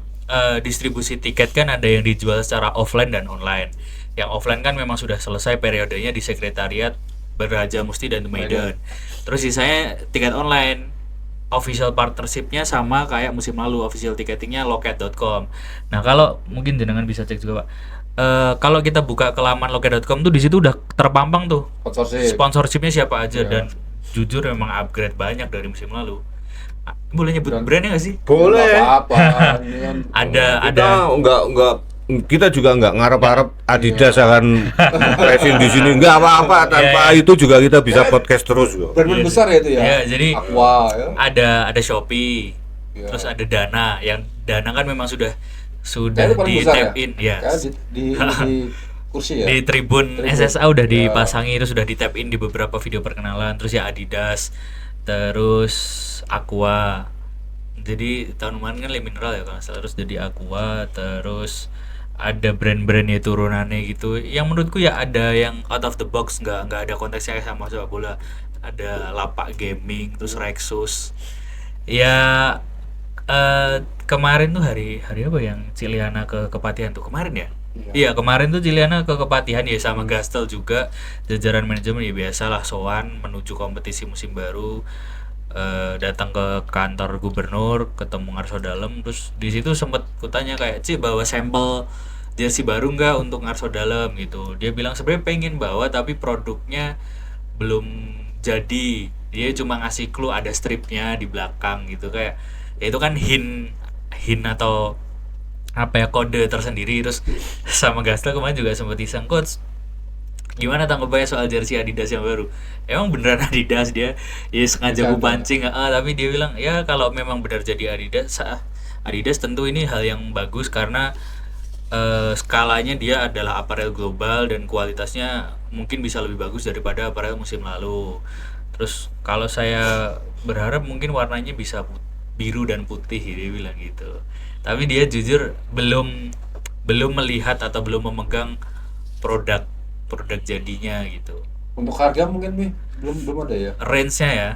distribusi tiket kan ada yang dijual secara offline dan online. Yang offline kan memang sudah selesai periodenya di sekretariat Beraja Musti dan The Medan. Terus sisanya tiket online. Official partnershipnya sama kayak musim lalu, official ticketingnya loket.com. Nah kalau mungkin jenengan bisa cek juga Pak. Kalau kita buka ke laman loket.com tuh di situ udah terpampang tuh sponsorshipnya siapa aja, dan jujur memang upgrade banyak dari musim lalu. Boleh nyebut brandnya nggak sih? Boleh. Apa-apa. Ini kan Ada Enggak kita juga enggak ngarep-harap Adidas akan pressing di sini. Enggak apa-apa, tanpa itu juga kita bisa podcast terus kok. brand besar ya itu ya. ya, jadi Aqua ya. ada Shopee, Iya. terus ada Dana. Yang Dana kan memang sudah Nah, itu paling di besar tap ya? in ya. Kayak di kursi ya. Di Tribun SSA udah dipasangi, terus sudah di tap in di beberapa video perkenalan. Terus ya Adidas, terus Aqua. Jadi tahun kemarin kan Le Mineral ya kalau nggak salah, terus jadi Aqua. Terus ada brand-brandnya turunannya gitu, yang menurutku ya ada yang out of the box, nggak ada konteksnya sama sepak bola. Ada Lapak Gaming, terus Rexus ya. Kemarin tuh hari apa yang Ciliana ke Kepatihan tuh kemarin ya. Iya kemarin tuh Ciliana ke Kepatihan ya, sama Gastel juga, jajaran manajemen ya biasalah sowan menuju kompetisi musim baru. Datang ke kantor gubernur, ketemu Ngarso Dalem, terus di situ sempet kutanya kayak, Ci bawa sampel jersey baru nggak untuk Ngarso Dalem gitu. Dia bilang sebenarnya pengen bawa tapi produknya belum jadi. Dia cuma ngasih clue ada stripnya di belakang gitu, kayak ya itu kan hint atau apa ya, kode tersendiri. Terus sama Gastel kemarin juga sempet iseng, coach gimana tanggapannya soal jersey Adidas yang baru? Emang beneran Adidas? Dia ya sengaja gue pancing, tapi dia bilang ya kalau memang benar jadi Adidas tentu ini hal yang bagus karena skalanya dia adalah aparel global dan kualitasnya mungkin bisa lebih bagus daripada aparel musim lalu. Terus kalau saya berharap mungkin warnanya bisa biru dan putih, dia bilang gitu. Tapi dia jujur belum melihat atau belum memegang produk jadinya gitu. Untuk harga mungkin Mi belum ada ya. Range-nya ya.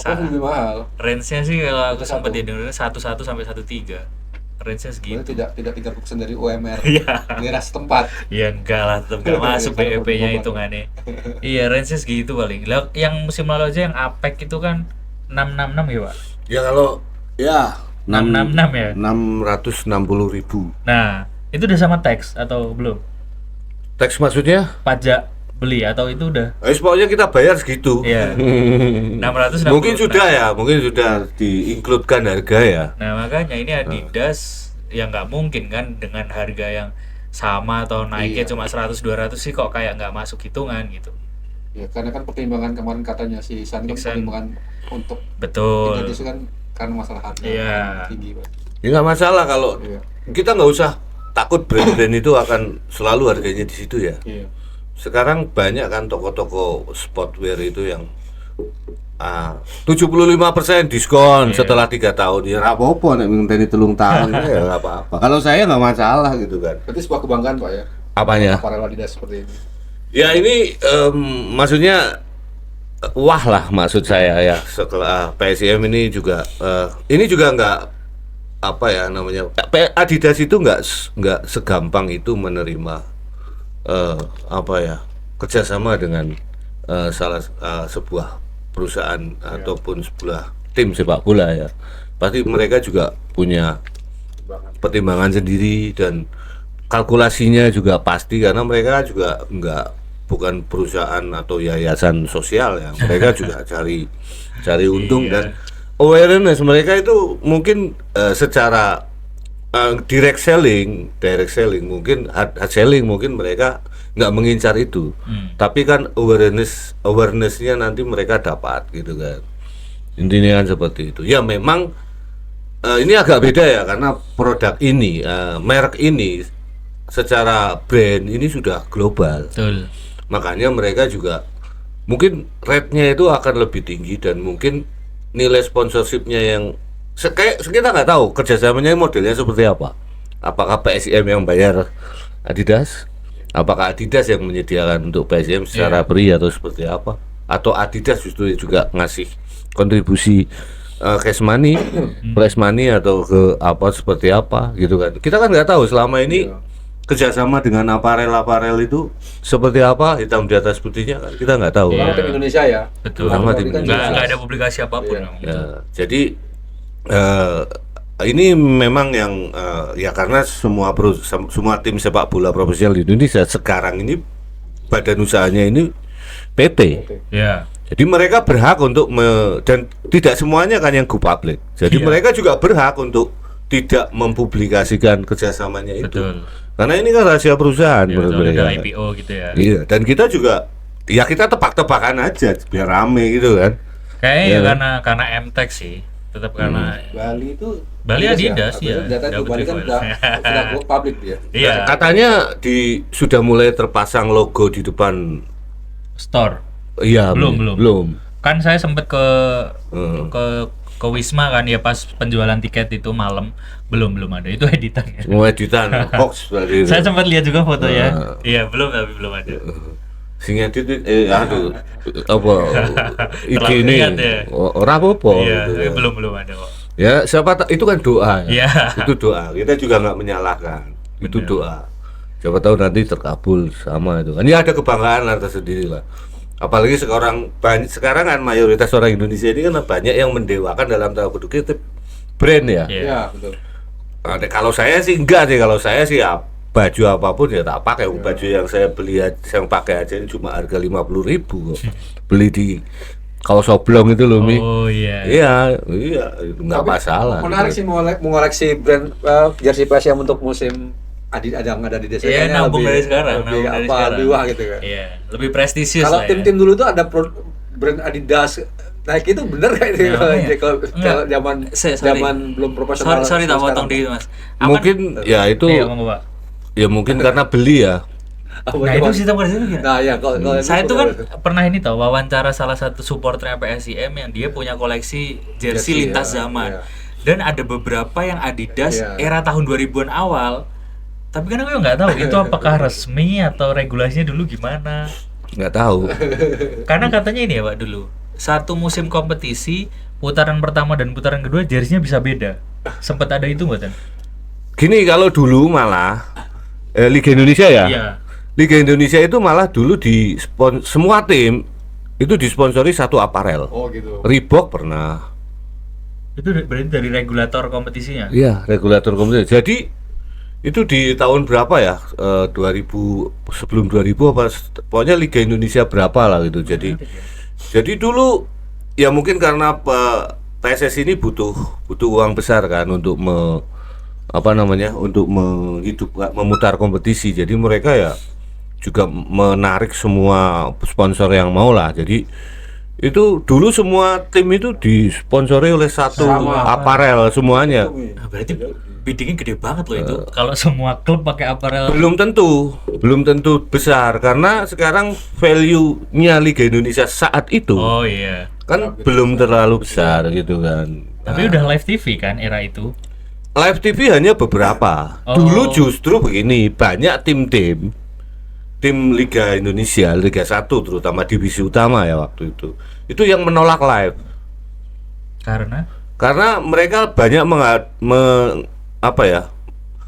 Apa lebih mahal? Range-nya sih kalau aku sempat Satu. dengar 11 sampai 13. Range-nya segitu. Berarti tidak 30% dari UMR Iya. daerah setempat. Ya enggak lah, tetap enggak masuk BEP-nya hitungannya. Iya, range-nya segitu paling. Lah yang musim lalu aja yang APEC itu kan 666 ya, Pak. Ya kalau ya 666 ya. 660.000. Nah, itu udah sama tax atau belum? Teks maksudnya? Pajak beli atau itu udah? Pokoknya kita bayar segitu. Iya. 660. Mungkin sudah ya, mungkin sudah diinkludkan harga ya. Nah makanya ini Adidas ya nggak mungkin kan dengan harga yang sama atau naiknya cuma 100-200 sih kok kayak nggak masuk hitungan gitu. Ya karena kan pertimbangan kemarin katanya si Ihsan kan Ihsan. pertimbangan untuk Betul. itu kan karena masalah harga Iya. tinggi Pak. Ya nggak masalah kalau Iya. kita nggak usah takut brand-brand itu akan selalu harganya di situ ya. Iya. Sekarang banyak kan toko-toko sportwear itu yang 75% diskon setelah 3 tahun. Ya nggak apa-apa nek ngenteni 3 tahun ya nggak apa-apa. Kalau saya nggak masalah gitu kan. Berarti sebuah kebanggaan Pak ya. Apanya? Apparel Adidas seperti ini. Ya ini maksudnya wah lah maksud saya ya, setelah PSIM ini juga nggak apa ya namanya, Adidas itu nggak segampang itu menerima apa ya, kerjasama dengan sebuah perusahaan ataupun sebuah tim sepak bola ya. Pasti mereka juga punya pertimbangan sendiri dan kalkulasinya juga pasti, karena mereka juga bukan perusahaan atau yayasan sosial ya. Mereka juga cari untung dan awareness mereka itu mungkin secara direct selling mungkin hard selling mungkin mereka nggak mengincar itu. Tapi kan awarenessnya nanti mereka dapat gitu kan. Intinya kan seperti itu. Ya memang ini agak beda ya, karena produk ini merek ini secara brand ini sudah global. Betul. Makanya mereka juga mungkin rate-nya itu akan lebih tinggi dan mungkin nilai sponsorshipnya yang kita nggak tahu kerjasamanya modelnya seperti apa. Apakah PSIM yang bayar Adidas? Apakah Adidas yang menyediakan untuk PSIM secara free atau seperti apa? Atau Adidas justru juga ngasih kontribusi cash money, prize money atau ke apa seperti apa gitu kan? Kita kan nggak tahu selama ini kerjasama dengan aparel itu seperti apa, hitam di atas putihnya kan kita nggak tahu. Terutama tim Indonesia ya. Betul. Terutama tim Nggak ada publikasi apapun. Ya, jadi ini memang yang ya karena semua tim sepak bola profesional di Indonesia sekarang ini badan usahanya ini PT. Ya. Jadi mereka berhak untuk dan tidak semuanya kan yang go public. Jadi mereka juga berhak untuk tidak mempublikasikan kerjasamanya itu. Betul. Karena ini kan rahasia perusahaan menurut mereka. Ada IPO gitu ya. Iya, dan kita juga ya kita tebak-tebakan aja biar rame gitu kan. Kayaknya karena MTech sih, tetap karena Bali itu Adidas ya. Data itu Bali kan udah go public dia. Iya. Katanya sudah mulai terpasang logo di depan Store. Iya, Belum. Kan saya sempet ke Wisma kan ya, pas penjualan tiket itu malam, belum ada, itu editan ya. Semua editan hoax berarti. Saya sempat lihat juga fotonya. Iya, tapi belum ada. Sing edit aduh apa ide ini Terlihat ya. ora apa-apa Iya, gitu. tapi belum ada kok. Ya siapa itu kan doa ya. Iya. Itu doa, kita juga nggak menyalahkan. Itu doa, siapa tahu nanti terkabul sama itu kan. Ya ada kebanggaan lah tersendiri lah. Apalagi sekarang kan mayoritas orang Indonesia ini kan banyak yang mendewakan dalam tanda kutip brand ya. Iya, betul. Nah, kalau saya sih enggak sih, kalau saya sih ya baju apapun ya tak pakai. Baju yang saya beli yang pakai aja ini cuma harga 50.000 kok. Beli di kaos oblong itu loh, Mi. Oh iya. Iya, enggak Tapi masalah. menarik sih mengoleksi brand jersey PSIM untuk musim ada di desa. Iya, nabung dari sekarang. Lebih wah gitu kan. Iya, lebih prestisius Kalau lah ya. tim-tim dulu tuh ada brand Adidas naik itu bener kayak itu kalau zaman belum profesional. Sorry tak potong dikit Mas. Mungkin ya itu Iya, monggo, Pak. ya mungkin karena beli ya. Nah, itu sistem kerjanya gimana? Nah, ya kalau Saya tuh kan pernah ini tau wawancara salah satu supporternya PSIM yang dia punya koleksi jersey lintas zaman. iya. Dan ada beberapa yang Adidas Iya. era tahun 2000-an awal. Tapi kan aku nggak tahu itu apakah resmi atau regulasinya dulu gimana. Nggak tahu. Karena katanya ini ya Pak dulu, satu musim kompetisi putaran pertama dan putaran kedua jersinya bisa beda. Sempat ada itu nggak Tan? Gini, kalau dulu malah Liga Indonesia ya. Iya. Liga Indonesia itu malah dulu semua tim itu disponsori satu aparel. Oh gitu. Reebok pernah. Itu berarti dari regulator kompetisinya. Iya, regulator kompetisi. Jadi itu di tahun berapa ya? 2000 sebelum 2000 apa? Pokoknya Liga Indonesia berapa lah gitu. Jadi dulu ya mungkin karena PSSI ini butuh uang besar kan untuk untuk memutar kompetisi. Jadi mereka ya juga menarik semua sponsor yang mau lah. Jadi Itu dulu semua tim itu disponsori oleh satu aparel semuanya. Nah, berarti biddingnya gede banget loh itu. Kalau semua klub pakai apparel. Belum tentu besar karena sekarang value-nya Liga Indonesia saat itu Oh iya. kan belum terlalu besar gitu kan. Tapi udah live TV kan era itu. Live TV hanya beberapa. Oh. Dulu justru begini, banyak tim Liga Indonesia, Liga 1 terutama divisi utama ya waktu itu. Itu yang menolak live. Karena mereka banyak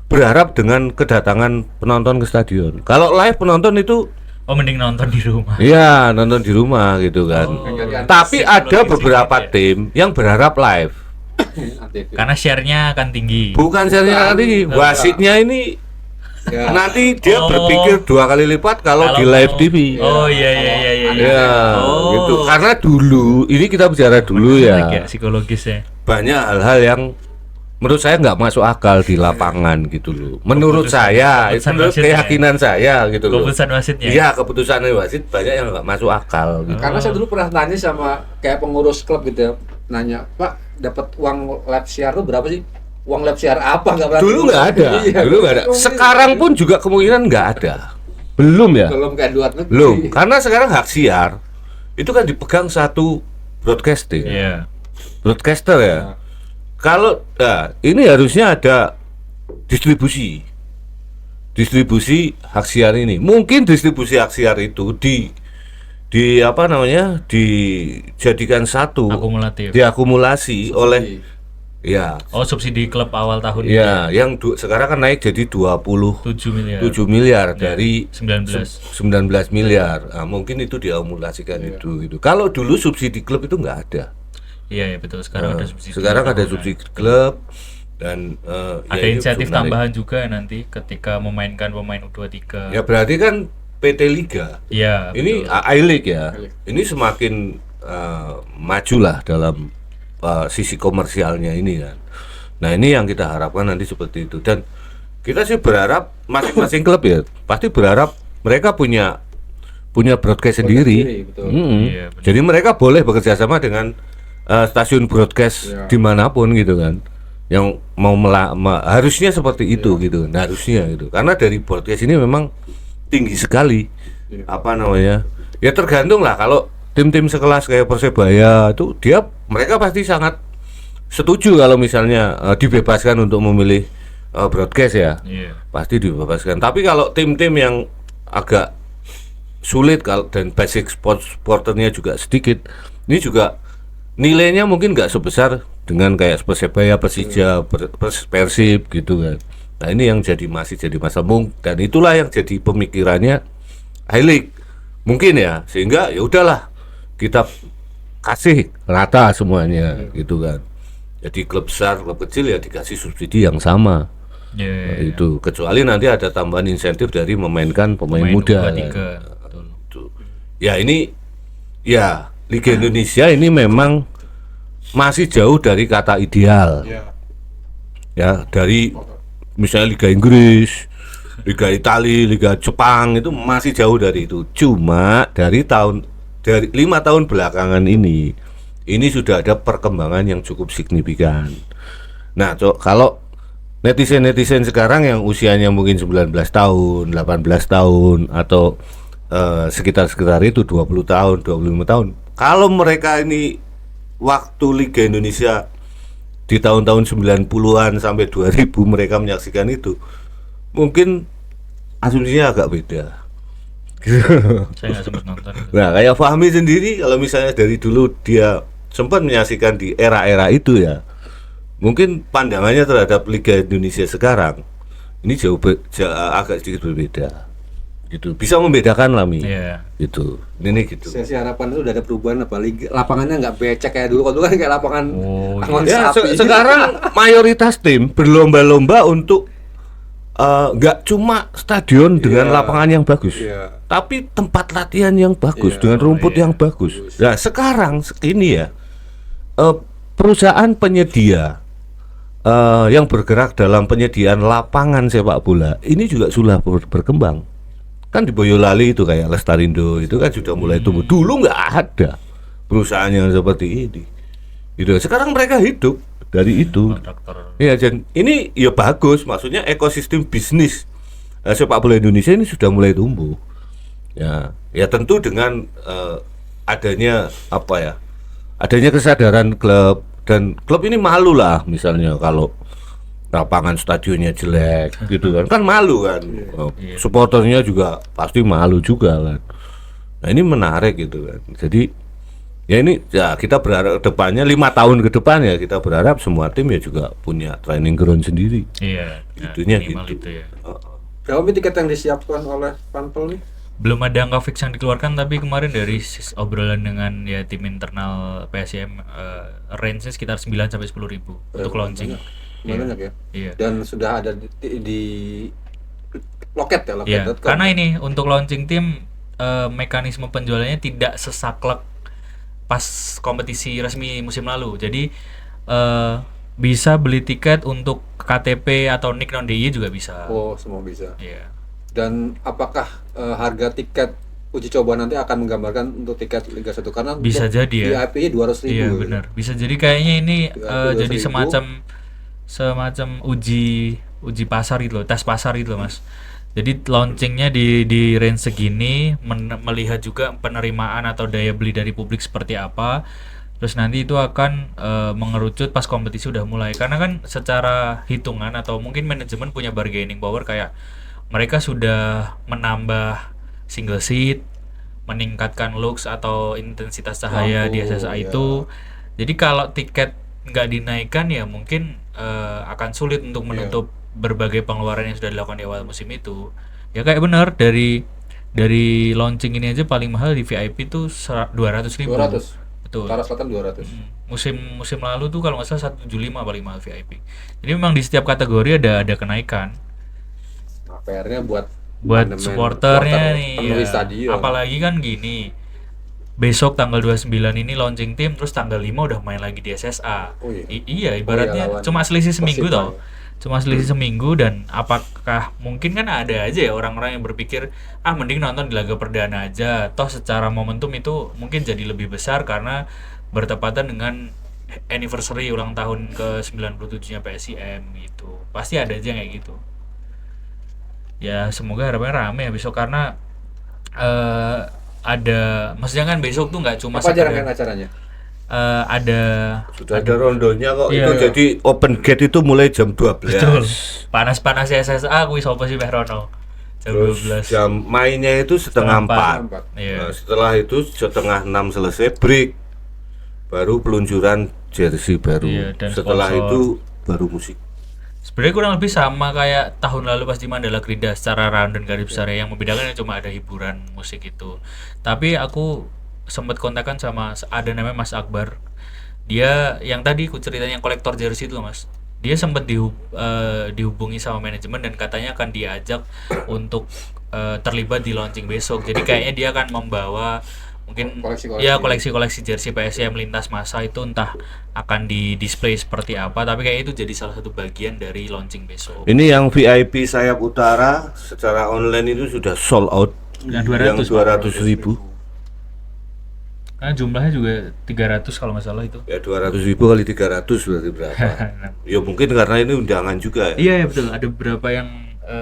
berharap dengan kedatangan penonton ke stadion. Kalau live penonton itu mending nonton di rumah. iya, nonton di rumah gitu kan. Tapi ada beberapa tim yang berharap live. Karena share-nya akan tinggi. Bukan share-nya tinggi, wasitnya ini nanti dia berpikir 2 kali lipat kalau di live TV. Oh iya. Ya, gitu. Karena dulu, ini kita bicara dulu ya. Psikologisnya. Banyak hal-hal yang menurut saya nggak masuk akal di lapangan gitu loh. Menurut saya, menurut keyakinan saya gitu loh. Keputusan wasitnya. Iya, keputusan wasit banyak yang nggak masuk akal. Gitu. Karena saya dulu pernah tanya sama kayak pengurus klub gitu ya, nanya, Pak, dapat uang lap siar tuh berapa sih? Uang lap siar apa nggak pernah? Dulu nggak ada, dulu nggak ada. Sekarang pun juga kemungkinan nggak ada. Belum ya? Belum kayak luar negeri. Belum, karena sekarang hak siar itu kan dipegang satu broadcasting. Iya. Broadcaster ya. Kalau ini harusnya ada distribusi hak siar ini. Mungkin distribusi hak siar itu dijadikan satu, Akumulatif. diakumulasi oleh ya. Subsidi klub awal tahun ini. Ya, yang sekarang kan naik jadi 7 miliar. 7 miliar dari 19 miliar. Nah, mungkin itu diakumulasikan itu. Kalau dulu subsidi klub itu nggak ada. Iya, betul. Sekarang ada subsidi. Sekarang ada subsidi klub dan ada insentif tambahan juga nanti ketika memainkan pemain U23. Ya berarti kan PT Liga. Iya. Ini I-League ya. Ini semakin majulah dalam sisi komersialnya ini kan. Nah, ini yang kita harapkan nanti seperti itu. Dan kita sih berharap masing-masing klub ya pasti berharap mereka punya broadcast sendiri. Betul. Iya, benar. Jadi mereka boleh bekerja sama dengan stasiun broadcast dimanapun gitu kan, yang mau harusnya seperti itu gitu. Nah, harusnya gitu, karena dari broadcast ini memang tinggi sekali. Ya tergantung lah. Kalau tim-tim sekelas kayak Persebaya itu mereka pasti sangat setuju kalau misalnya dibebaskan untuk memilih broadcast ya. Iya. Pasti dibebaskan. Tapi kalau tim-tim yang agak sulit dan basic supporternya juga sedikit, ini juga nilainya mungkin nggak sebesar dengan kayak Persebaya, Persija, Persib gitu kan. Nah, ini yang masih jadi masalah, dan itulah yang jadi pemikirannya I-League mungkin ya, sehingga ya udahlah kita kasih rata semuanya gitu kan. Jadi klub besar, klub kecil ya dikasih subsidi yang sama. Iya. Itu kecuali nanti ada tambahan insentif dari memainkan pemain muda. U23. Betul. Ya ini ya Liga Indonesia ini memang masih jauh dari kata ideal. Ya, dari misalnya Liga Inggris, Liga Italia, Liga Jepang itu masih jauh dari itu. Cuma dari 5 tahun belakangan ini sudah ada perkembangan yang cukup signifikan. Nah, kalau netizen sekarang yang usianya mungkin 19 tahun, 18 tahun atau sekitar itu 20 tahun, 25 tahun. Kalau mereka ini waktu Liga Indonesia di tahun-tahun 90-an sampai 2000 mereka menyaksikan itu, mungkin asumsinya agak beda. Saya nggak sempat nonton. Nah, kayak Fahmi sendiri kalau misalnya dari dulu dia sempat menyaksikan di era-era itu ya, mungkin pandangannya terhadap Liga Indonesia sekarang ini jauh agak sedikit berbeda. Gitu, bisa membedakan lah Mi. Iya. Gitu, ini gitu. Saya sih harapan itu udah ada perubahan, apalagi lapangannya nggak becek kayak dulu. Kalau dulu kan kayak lapangan Ya, sapi. sekarang mayoritas tim berlomba-lomba untuk nggak cuma stadion dengan lapangan yang bagus, tapi tempat latihan yang bagus dengan rumput yang bagus. Nah, sekarang ini ya perusahaan penyedia yang bergerak dalam penyediaan lapangan sepak bola ini juga sudah berkembang. Kan di Boyolali itu kayak Lestarindo itu kan sudah mulai tumbuh. Dulu nggak ada perusahaan yang seperti ini. Gitu. Sekarang mereka hidup dari itu. Kontraktor. Iya, dan ini ya bagus, maksudnya ekosistem bisnis sepak bola Indonesia ini sudah mulai tumbuh. Ya, ya tentu dengan adanya apa ya? Adanya kesadaran klub, dan klub ini malu lah misalnya kalau lapangan stadionnya jelek gitu kan. Kan malu kan. Supporternya juga pasti malu juga kan. Nah, ini menarik gitu kan. Jadi ya ini ya kita berharap depannya 5 tahun ke depan ya kita berharap semua tim ya juga punya training ground sendiri. Iya. Itunya minimal gitu. itu ya. Berapa tiket yang disiapkan oleh Panpel nih? Belum ada angka fix yang dikeluarkan, tapi kemarin dari obrolan dengan ya tim internal PSIM range-nya sekitar 9 sampai 10 ribu untuk launching. Banyak ya. Iya. Dan sudah ada di loket ya, Iya, loket.com. karena ini untuk launching tim mekanisme penjualannya tidak sesaklek pas kompetisi resmi musim lalu. Jadi bisa beli tiket untuk KTP atau NIK non DIY juga bisa. Oh, semua bisa. Iya. Dan apakah harga tiket uji coba nanti akan menggambarkan untuk tiket Liga 1? Karena Bisa untuk jadi ya. VIP 200.000. Iya benar. Bisa jadi kayaknya ini Ya, jadi 200.000. semacam uji pasar gitu loh, tes pasar gitu loh, Mas. Jadi launchingnya di range segini, melihat juga penerimaan atau daya beli dari publik seperti apa. Terus nanti itu akan mengerucut pas kompetisi udah mulai. Karena kan secara hitungan atau mungkin manajemen punya bargaining power, kayak mereka sudah menambah single seat, meningkatkan lux atau intensitas cahaya di SSA ya. itu. Jadi kalau tiket nggak dinaikkan ya mungkin akan sulit untuk menutup berbagai pengeluaran yang sudah dilakukan di awal musim itu. Ya kayak benar dari launching ini aja paling mahal di VIP tuh 200.000. 200. Betul. Utara Selatan 200. Musim lalu tuh kalau nggak salah 175 paling mahal VIP. Jadi memang di setiap kategori ada kenaikan. Nah, PR-nya buat Buat supporternya nih. penuhi Ya. stadion. Apalagi kan gini. Besok tanggal 29 ini launching tim, terus tanggal 5 udah main lagi di SSA. Oh iya. Iya, ibaratnya lawan cuma selisih seminggu Persib tau. lah ya. Cuma selisih seminggu, dan apakah mungkin kan ada aja ya orang-orang yang berpikir mending nonton di laga perdana aja. Toh secara momentum itu mungkin jadi lebih besar karena bertepatan dengan anniversary ulang tahun ke-97-nya PSIM gitu. Pasti ada aja kayak gitu. Ya semoga harapannya rame ya besok, karena ada, maksudnya kan besok tuh nggak cuma Apa aja sekedar- rangkaian acaranya? ada Sudah ada rondonya kok. Iya. Itu jadi open gate itu mulai jam 12. betul panas-panasnya SSA kuwi sapa sih Rono jam Terus 12. jam mainnya itu setengah 4. Empat. Iya. Nah, setelah itu setengah 6 selesai break. Baru peluncuran jersey baru. Iya, dan Setelah sponsor. itu baru musik. Sebenarnya kurang lebih sama kayak tahun lalu pas di Mandala Krida secara round dan garis besar ya. Yang membedakan cuma ada hiburan musik itu. Tapi aku sempat kontakkan sama ada namanya Mas Akbar. Dia yang tadi aku ceritain yang kolektor jersey itu loh, Mas. Dia sempat dihubungi sama manajemen dan katanya akan diajak untuk terlibat di launching besok. Jadi kayaknya dia akan membawa mungkin koleksi-koleksi jersey PSIM lintas masa itu, entah akan di display seperti apa, tapi kayak itu jadi salah satu bagian dari launching besok. Ini yang VIP sayap utara secara online itu sudah sold out. Yang Yang 200.000. Karena jumlahnya juga 300 kalau nggak salah itu. Ya 200.000 kali 300 berarti berapa? Ya mungkin karena ini undangan juga ya. Iya ya betul, ada beberapa yang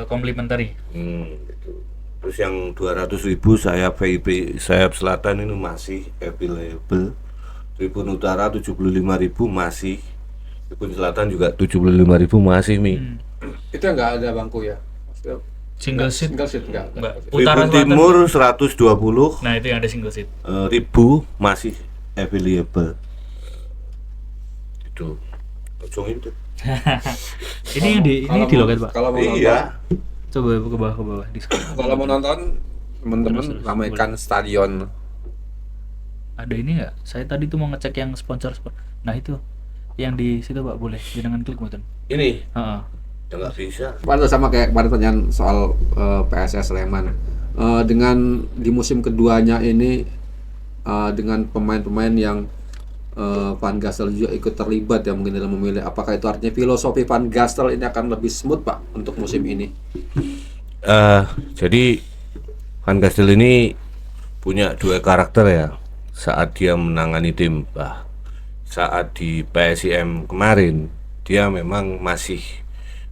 complimentary. Gitu. Terus yang 200.000 sayap VIP sayap selatan ini masih available. Tribun utara 75.000 masih. Tribun selatan juga 75.000 masih Itu yang nggak ada bangku ya? Maksudnya Single seat single seat enggak. enggak. Tribun timur 120 Nah, itu yang ada single seat. ribu masih available. Itu. Ujung itu. Ini yang di loket, Pak. Kalau mau nonton, Iya. Coba ke bawah di scroll. kalau mau nonton teman-teman ramaikan stadion. Ada ini nggak? Saya tadi tuh mau ngecek yang sponsor. Nah, itu yang di situ, Pak, boleh jangan klik button. Ini Heeh. ya nggak bisa. Padahal sama kayak kemarin pertanyaan soal PSS Sleman. Dengan di musim keduanya ini dengan pemain-pemain yang Van Gastel juga ikut terlibat ya mungkin dalam memilih, apakah itu artinya filosofi Van Gastel ini akan lebih smooth, Pak, untuk musim ini? Jadi Van Gastel ini punya dua karakter ya. saat dia menangani tim, saat di PSIM kemarin dia memang masih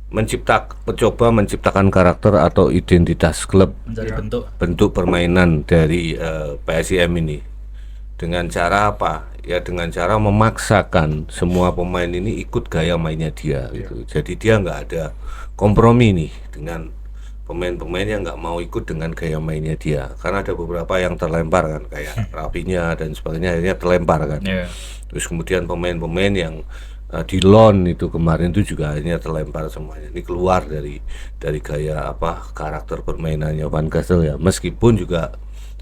mencoba menciptakan karakter atau identitas klub, Mencari bentuk permainan dari PSIM ini dengan cara apa? Ya dengan cara memaksakan semua pemain ini ikut gaya mainnya dia gitu. Jadi dia nggak ada kompromi nih dengan pemain-pemain yang nggak mau ikut dengan gaya mainnya dia, karena ada beberapa yang terlempar kan, kayak Rafinha dan sebagainya akhirnya terlempar kan. Terus kemudian pemain-pemain yang di loan itu kemarin itu juga akhirnya terlempar semuanya. Ini keluar dari gaya karakter permainannya Van Gassel ya. Meskipun juga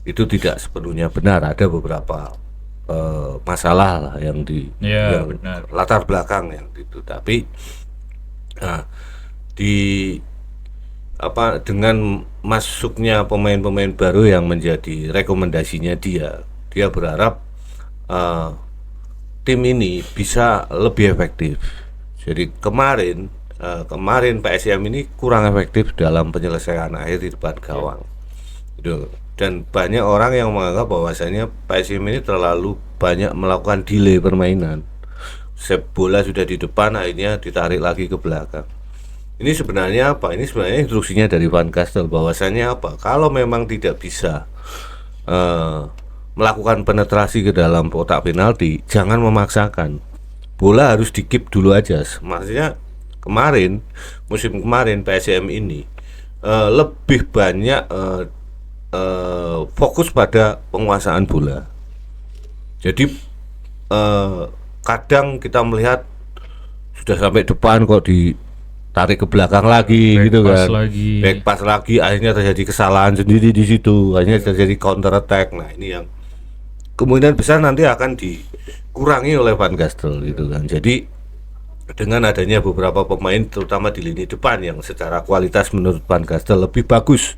itu tidak sepenuhnya benar, ada beberapa masalah lah yang yang benar. latar belakang yang itu. Tapi dengan masuknya pemain-pemain baru yang menjadi rekomendasinya dia berharap tim ini bisa lebih efektif. Jadi kemarin PSIM ini kurang efektif dalam penyelesaian akhir di depan gawang. Gitu. Dan banyak orang yang menganggap bahwasanya PSIM ini terlalu banyak melakukan delay permainan. Bola sudah di depan akhirnya ditarik lagi ke belakang. Ini sebenarnya apa? Ini sebenarnya instruksinya dari Van Gassel bahwasanya apa? Kalau memang tidak bisa melakukan penetrasi ke dalam kotak penalti, jangan memaksakan. Bola harus di-keep dulu aja. Maksudnya musim kemarin PSM ini lebih banyak fokus pada penguasaan bola. Jadi kadang kita melihat sudah sampai depan kok ditarik ke belakang lagi gitu kan. Back pass lagi, akhirnya terjadi kesalahan sendiri di situ, akhirnya terjadi counter attack. Nah, ini yang kemungkinan besar nanti akan dikurangi oleh Van Gassel gitu kan. Jadi dengan adanya beberapa pemain terutama di lini depan yang secara kualitas menurut Van Gassel lebih bagus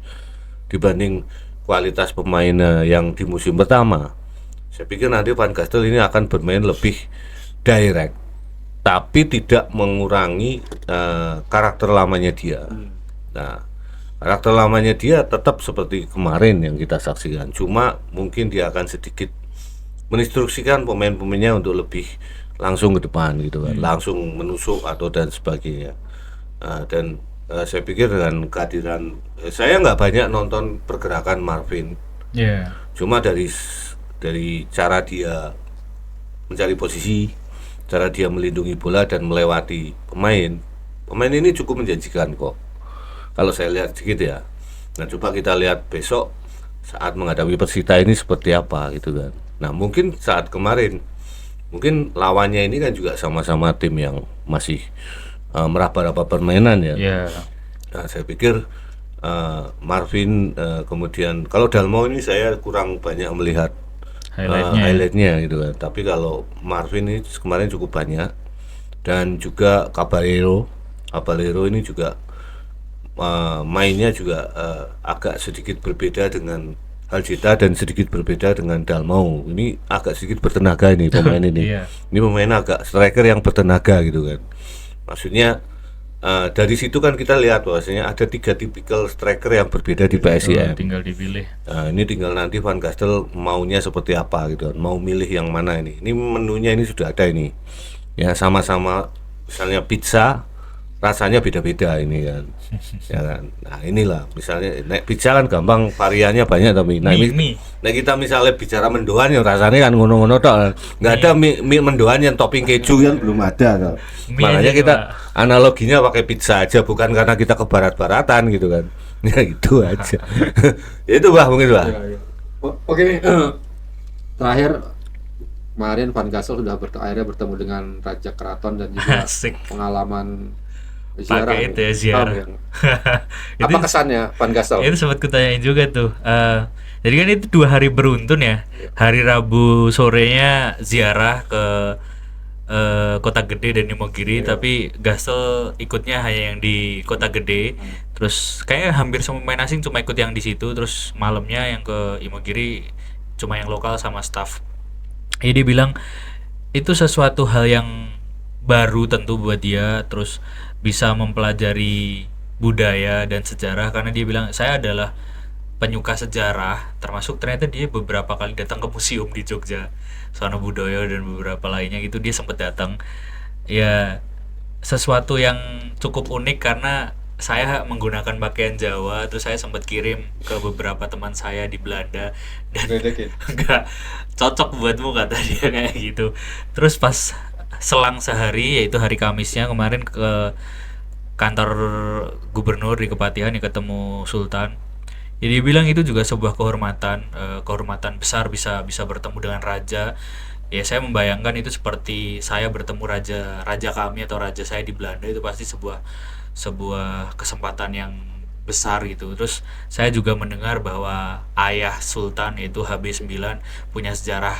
dibanding kualitas pemain yang di musim pertama, saya pikir nanti Van Gassel ini akan bermain lebih direct, tapi tidak mengurangi karakter lamanya dia. Nah, karakter lamanya dia tetap seperti kemarin yang kita saksikan, cuma mungkin dia akan sedikit menginstruksikan pemain-pemainnya untuk lebih langsung ke depan gitu kan, langsung menusuk atau dan sebagainya. Dan saya pikir dengan kehadiran, saya nggak banyak nonton pergerakan Marvin, cuma dari cara dia mencari posisi, cara dia melindungi bola dan melewati pemain ini cukup menjanjikan kok. Kalau saya lihat sedikit ya. Nah, coba kita lihat besok saat menghadapi Persita ini seperti apa gitu kan. Nah, mungkin saat kemarin, mungkin lawannya ini kan juga sama-sama tim yang masih meraba-raba permainan ya. Nah, saya pikir Marvin, kemudian kalau Dalmau ini saya kurang banyak melihat highlightnya gitu kan. Tapi kalau Marvin ini kemarin cukup banyak, dan juga Caballero ini juga mainnya juga agak sedikit berbeda dengan Aljita dan sedikit berbeda dengan Dalmau. Ini agak sedikit bertenaga ini pemain ini. Ini pemain agak striker yang bertenaga gitu kan. Maksudnya dari situ kan kita lihat bahwasanya ada 3 tipikal striker yang berbeda di PSIM. Tinggal dipilih. Ini tinggal nanti Van Gassel maunya seperti apa gitu kan. Mau milih yang mana ini. Ini menunya ini sudah ada ini. Ya sama-sama misalnya pizza rasanya beda-beda ini kan. Ya kan. Nah, inilah misalnya pizza kan gampang, variannya banyak, tapi nah kita misalnya bicara mendoan yang rasanya kan ngono-ngono tok. Enggak ada mie mendoan yang topping keju kan belum ada kan. Makanya kita analoginya pakai pizza aja, bukan karena kita ke barat-baratan gitu kan. Ya itu aja. Itu mungkin Oke. Terakhir kemarin Van Gassel sudah akhirnya bertemu dengan Raja Keraton dan juga pengalaman ziarah. Pakai itu ya, ziarah. Apa kesannya Van Gassel? Itu sempat kutanyain juga tuh. Jadi kan itu 2 hari beruntun ya. Hari Rabu sorenya ziarah ke Kota Gede dan Imogiri, tapi Gassel ikutnya hanya yang di Kota Gede. Terus kayaknya hampir semua pemain asing cuma ikut yang di situ. Terus malamnya yang ke Imogiri cuma yang lokal sama staff. Dia bilang itu sesuatu hal yang baru tentu buat dia, terus bisa mempelajari budaya dan sejarah, karena dia bilang saya adalah penyuka sejarah, termasuk ternyata dia beberapa kali datang ke museum di Jogja, Sono Budoyo dan beberapa lainnya gitu, dia sempat datang. Ya, sesuatu yang cukup unik karena saya menggunakan pakaian Jawa, terus saya sempat kirim ke beberapa teman saya di Belanda dan enggak cocok buatmu kata dia kayak gitu. Terus pas selang sehari, yaitu hari Kamisnya kemarin, ke kantor gubernur di Kepatihan ya, ketemu Sultan. Jadi dia bilang itu juga sebuah kehormatan, kehormatan besar bisa bisa bertemu dengan raja. Ya saya membayangkan itu seperti saya bertemu raja raja kami atau raja saya di Belanda, itu pasti sebuah sebuah kesempatan yang besar gitu. Terus saya juga mendengar bahwa ayah Sultan yaitu HB9 punya sejarah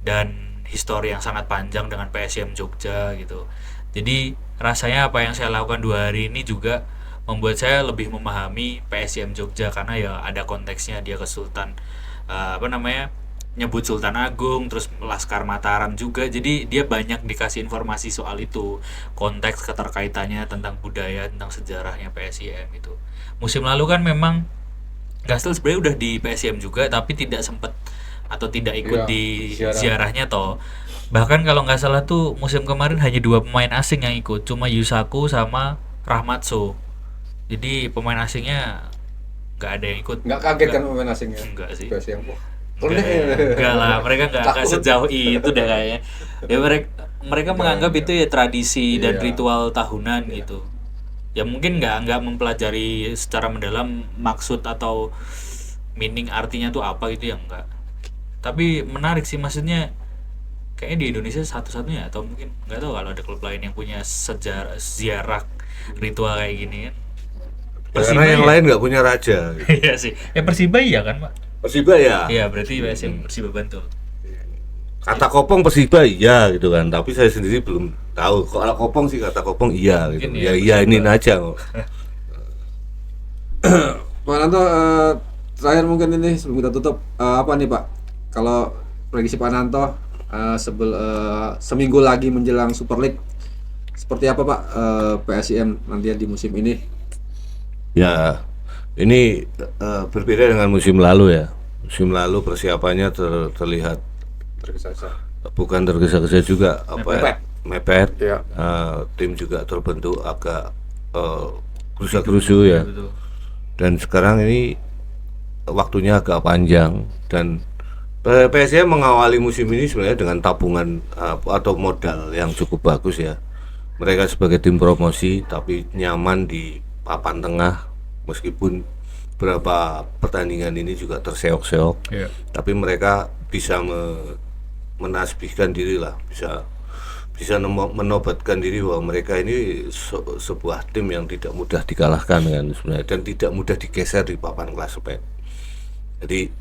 dan histori yang sangat panjang dengan PSIM Jogja gitu. Jadi rasanya apa yang saya lakukan 2 hari ini juga membuat saya lebih memahami PSIM Jogja, karena ya ada konteksnya, dia ke Sultan, apa namanya, nyebut Sultan Agung, terus Laskar Mataram juga, jadi dia banyak dikasih informasi soal itu, konteks keterkaitannya tentang budaya, tentang sejarahnya PSIM itu. Musim lalu kan memang Gastel sebenarnya udah di PSIM juga tapi tidak sempat atau tidak ikut Iya, di ziarah. ziarahnya toh. Bahkan kalau nggak salah tuh musim kemarin hanya 2 pemain asing yang ikut, cuma Yusaku sama Rahmatso. Jadi pemain asingnya nggak ada yang ikut. Nggak kaget kan pemain asingnya? Enggak sih. PSM. Wah, Enggak lah, mereka nggak Takut. sejauh itu deh kayaknya. Ya mereka mereka menganggap itu ya tradisi dan Iya. ritual tahunan gitu. Ya mungkin nggak mempelajari secara mendalam maksud atau meaning artinya tuh apa gitu ya, enggak. Tapi menarik sih, maksudnya kayaknya di Indonesia satu-satunya, atau mungkin nggak tahu kalau ada klub lain yang punya sejarah ziarah ritual kayak gini kan. Karena yang lain nggak punya raja. Gitu. Iya sih. Persiba iya kan, Pak? Persiba ya. Iya, berarti PSM Persiba Bantul. Kata Kopong Persiba iya gitu kan, tapi saya sendiri belum tahu. Kalau Kopong sih kata Kopong iya gitu. Mungkin Ya ya, iya ini aja kok. Pak Nanto, terakhir mungkin ini sebelum kita tutup, apa nih Pak? Kalau prediksi Pak Nanto seminggu lagi menjelang Super League, seperti apa Pak PSIM nanti di musim ini? Ya ini berbeda dengan musim lalu ya. Musim lalu persiapannya terlihat Tergesa-gesa. bukan tergesa-gesa juga, apa ya? Mepet. Iya. Tim juga terbentuk agak gerusa-gerusu ya. Betul. Dan sekarang ini waktunya agak panjang, dan PSM mengawali musim ini sebenarnya dengan tabungan atau modal yang cukup bagus ya. Mereka sebagai tim promosi tapi nyaman di papan tengah, meskipun beberapa pertandingan ini juga terseok-seok. Iya. Tapi mereka bisa menasbihkan diri lah, bisa menobatkan diri bahwa mereka ini sebuah tim yang tidak mudah dikalahkan kan sebenarnya, dan tidak mudah digeser di papan klasemen. Jadi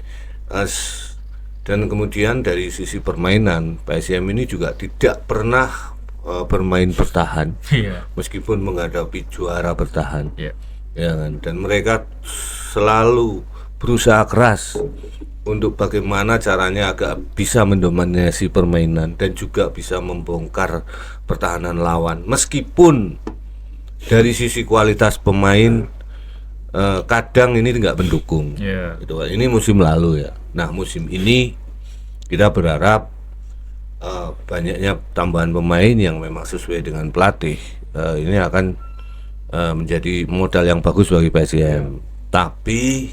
dan kemudian dari sisi permainan, PSM ini juga tidak pernah bermain bertahan Iya. meskipun menghadapi juara bertahan. Iya. Ya kan? Dan mereka selalu berusaha keras untuk bagaimana caranya agak bisa mendominasi permainan dan juga bisa membongkar pertahanan lawan, meskipun dari sisi kualitas pemain kadang ini nggak mendukung. Iya. Gitu kan. Ini musim lalu ya. Nah musim ini kita berharap banyaknya tambahan pemain yang memang sesuai dengan pelatih, ini akan menjadi modal yang bagus bagi PSM. Tapi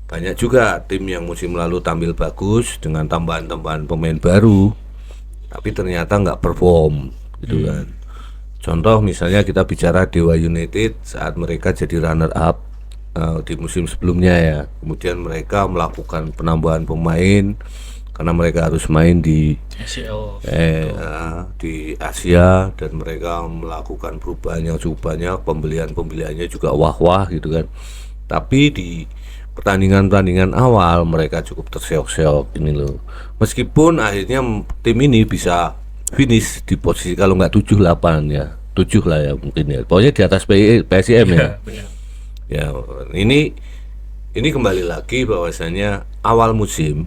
banyak juga tim yang musim lalu tampil bagus dengan tambahan-tambahan pemain baru, tapi ternyata nggak perform gitu kan. Contoh misalnya kita bicara Dewa United saat mereka jadi runner up di musim sebelumnya ya. Kemudian mereka melakukan penambahan pemain karena mereka harus main di SCL. di Asia, dan mereka melakukan perubahan yang cukup banyak, pembeliannya juga wah-wah gitu kan. Tapi di pertandingan awal mereka cukup terseok-seok ini loh. Meskipun akhirnya tim ini bisa finish di posisi kalau nggak 7-8 ya, 7 lah ya mungkin ya. Pokoknya di atas PSIM ya. Benar. Ya, ini kembali lagi bahwasanya awal musim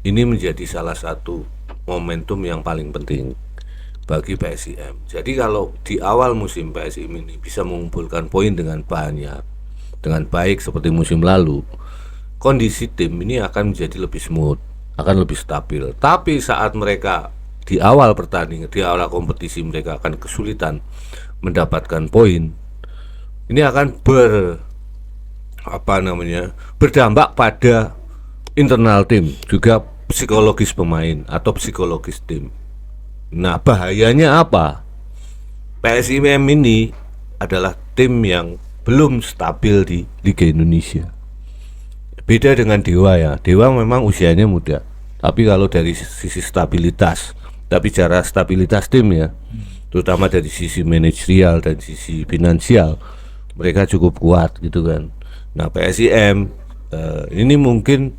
ini menjadi salah satu momentum yang paling penting bagi PSIM. Jadi kalau di awal musim PSIM ini bisa mengumpulkan poin dengan banyak, dengan baik seperti musim lalu, kondisi tim ini akan menjadi lebih smooth, akan lebih stabil. Tapi saat mereka di awal pertandingan, di awal kompetisi mereka akan kesulitan mendapatkan poin, ini akan berdampak pada internal tim, juga psikologis pemain atau psikologis tim. Nah, bahayanya apa? PSIM ini adalah tim yang belum stabil di Liga Indonesia. Beda dengan Dewa ya. Dewa memang usianya muda. Tapi kalau dari sisi stabilitas, tapi cara stabilitas tim ya, terutama dari sisi manajerial dan sisi finansial, mereka cukup kuat gitu kan. Nah, PSIM ini mungkin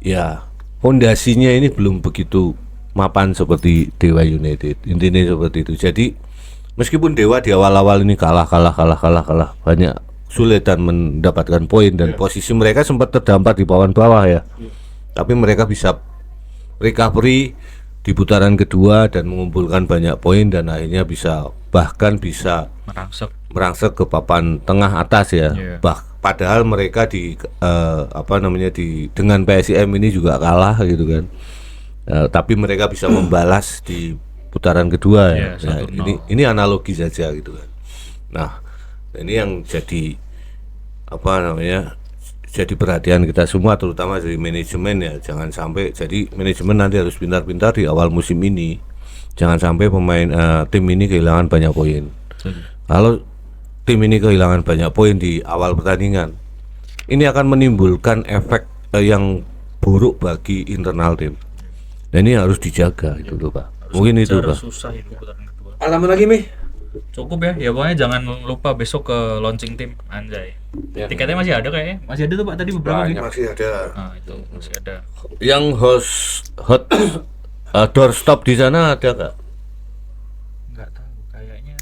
ya fondasinya ini belum begitu mapan seperti Dewa United. Intinya seperti itu. Jadi meskipun Dewa di awal-awal ini kalah banyak sulitan mendapatkan poin dan posisi mereka sempat terdampar di bawah ya. Tapi mereka bisa recovery di putaran kedua dan mengumpulkan banyak poin dan akhirnya bahkan bisa merangsek ke papan tengah atas ya. Padahal mereka dengan PSIM ini juga kalah gitu kan. Tapi mereka bisa membalas di putaran kedua ya. Nah, ini analogi saja gitu kan. Nah, ini yang jadi jadi perhatian kita semua, terutama dari manajemen ya. Jangan sampai, jadi manajemen nanti harus pintar-pintar di awal musim ini, jangan sampai tim ini kehilangan banyak poin. Kalau tim ini kehilangan banyak poin di awal pertandingan, ini akan menimbulkan efek yang buruk bagi internal tim. Dan ini harus dijaga itu loh Pak. Mungkin itu Pak. Susah itu putaran kedua. Alamat lagi Mi? Cukup ya pokoknya jangan lupa besok ke launching tim anjay. Ya. Tiketnya masih ada kayaknya. Masih ada tuh Pak tadi beberapa Banyak. gitu. Masih ada. Nah, itu masih ada. Yang hot doorstop di sana ada nggak? Enggak tahu kayaknya.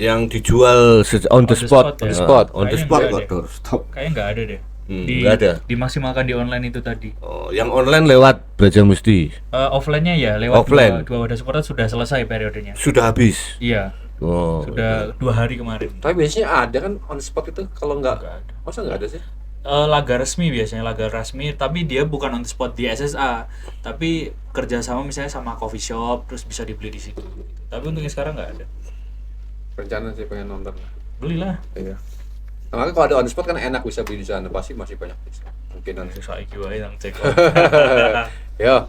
Yang dijual on the spot, ya. on the Kayaknya spot nggak kok ada. doorstop. Kayaknya enggak ada deh. Nggak ada. Dimaksimalkan di online itu tadi. Oh, yang online lewat Belajar Musti Offline-nya ya lewat Offline. dua wadah supporter sudah selesai periodenya. sudah habis. Iya, Oh, sudah 2 hari kemarin. Tapi biasanya ada kan on spot itu, kalau nggak Nggak ada. masa nggak ada sih? Laga resmi biasanya laga resmi, tapi dia bukan on the spot di SSA, tapi kerjasama misalnya sama coffee shop, terus bisa dibeli di situ. Gitu. Tapi untungnya sekarang nggak ada. Rencana sih pengen nonton. Belilah. Iya. Nah, makanya kalau ada on spot kan enak bisa beli di sana, pasti masih banyak kemungkinan. Susah IQ aja yang cek. Yo.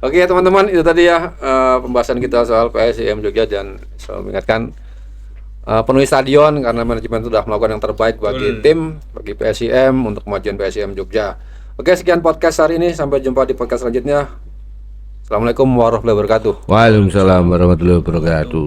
Oke teman-teman, itu tadi ya pembahasan kita soal PSIM Jogja, dan selalu mengingatkan penuhi stadion karena manajemen sudah melakukan yang terbaik bagi tim, bagi PSIM untuk kemajuan PSIM Jogja. Oke, sekian podcast hari ini, sampai jumpa di podcast selanjutnya. Assalamualaikum warahmatullahi wabarakatuh. Waalaikumsalam warahmatullahi wabarakatuh.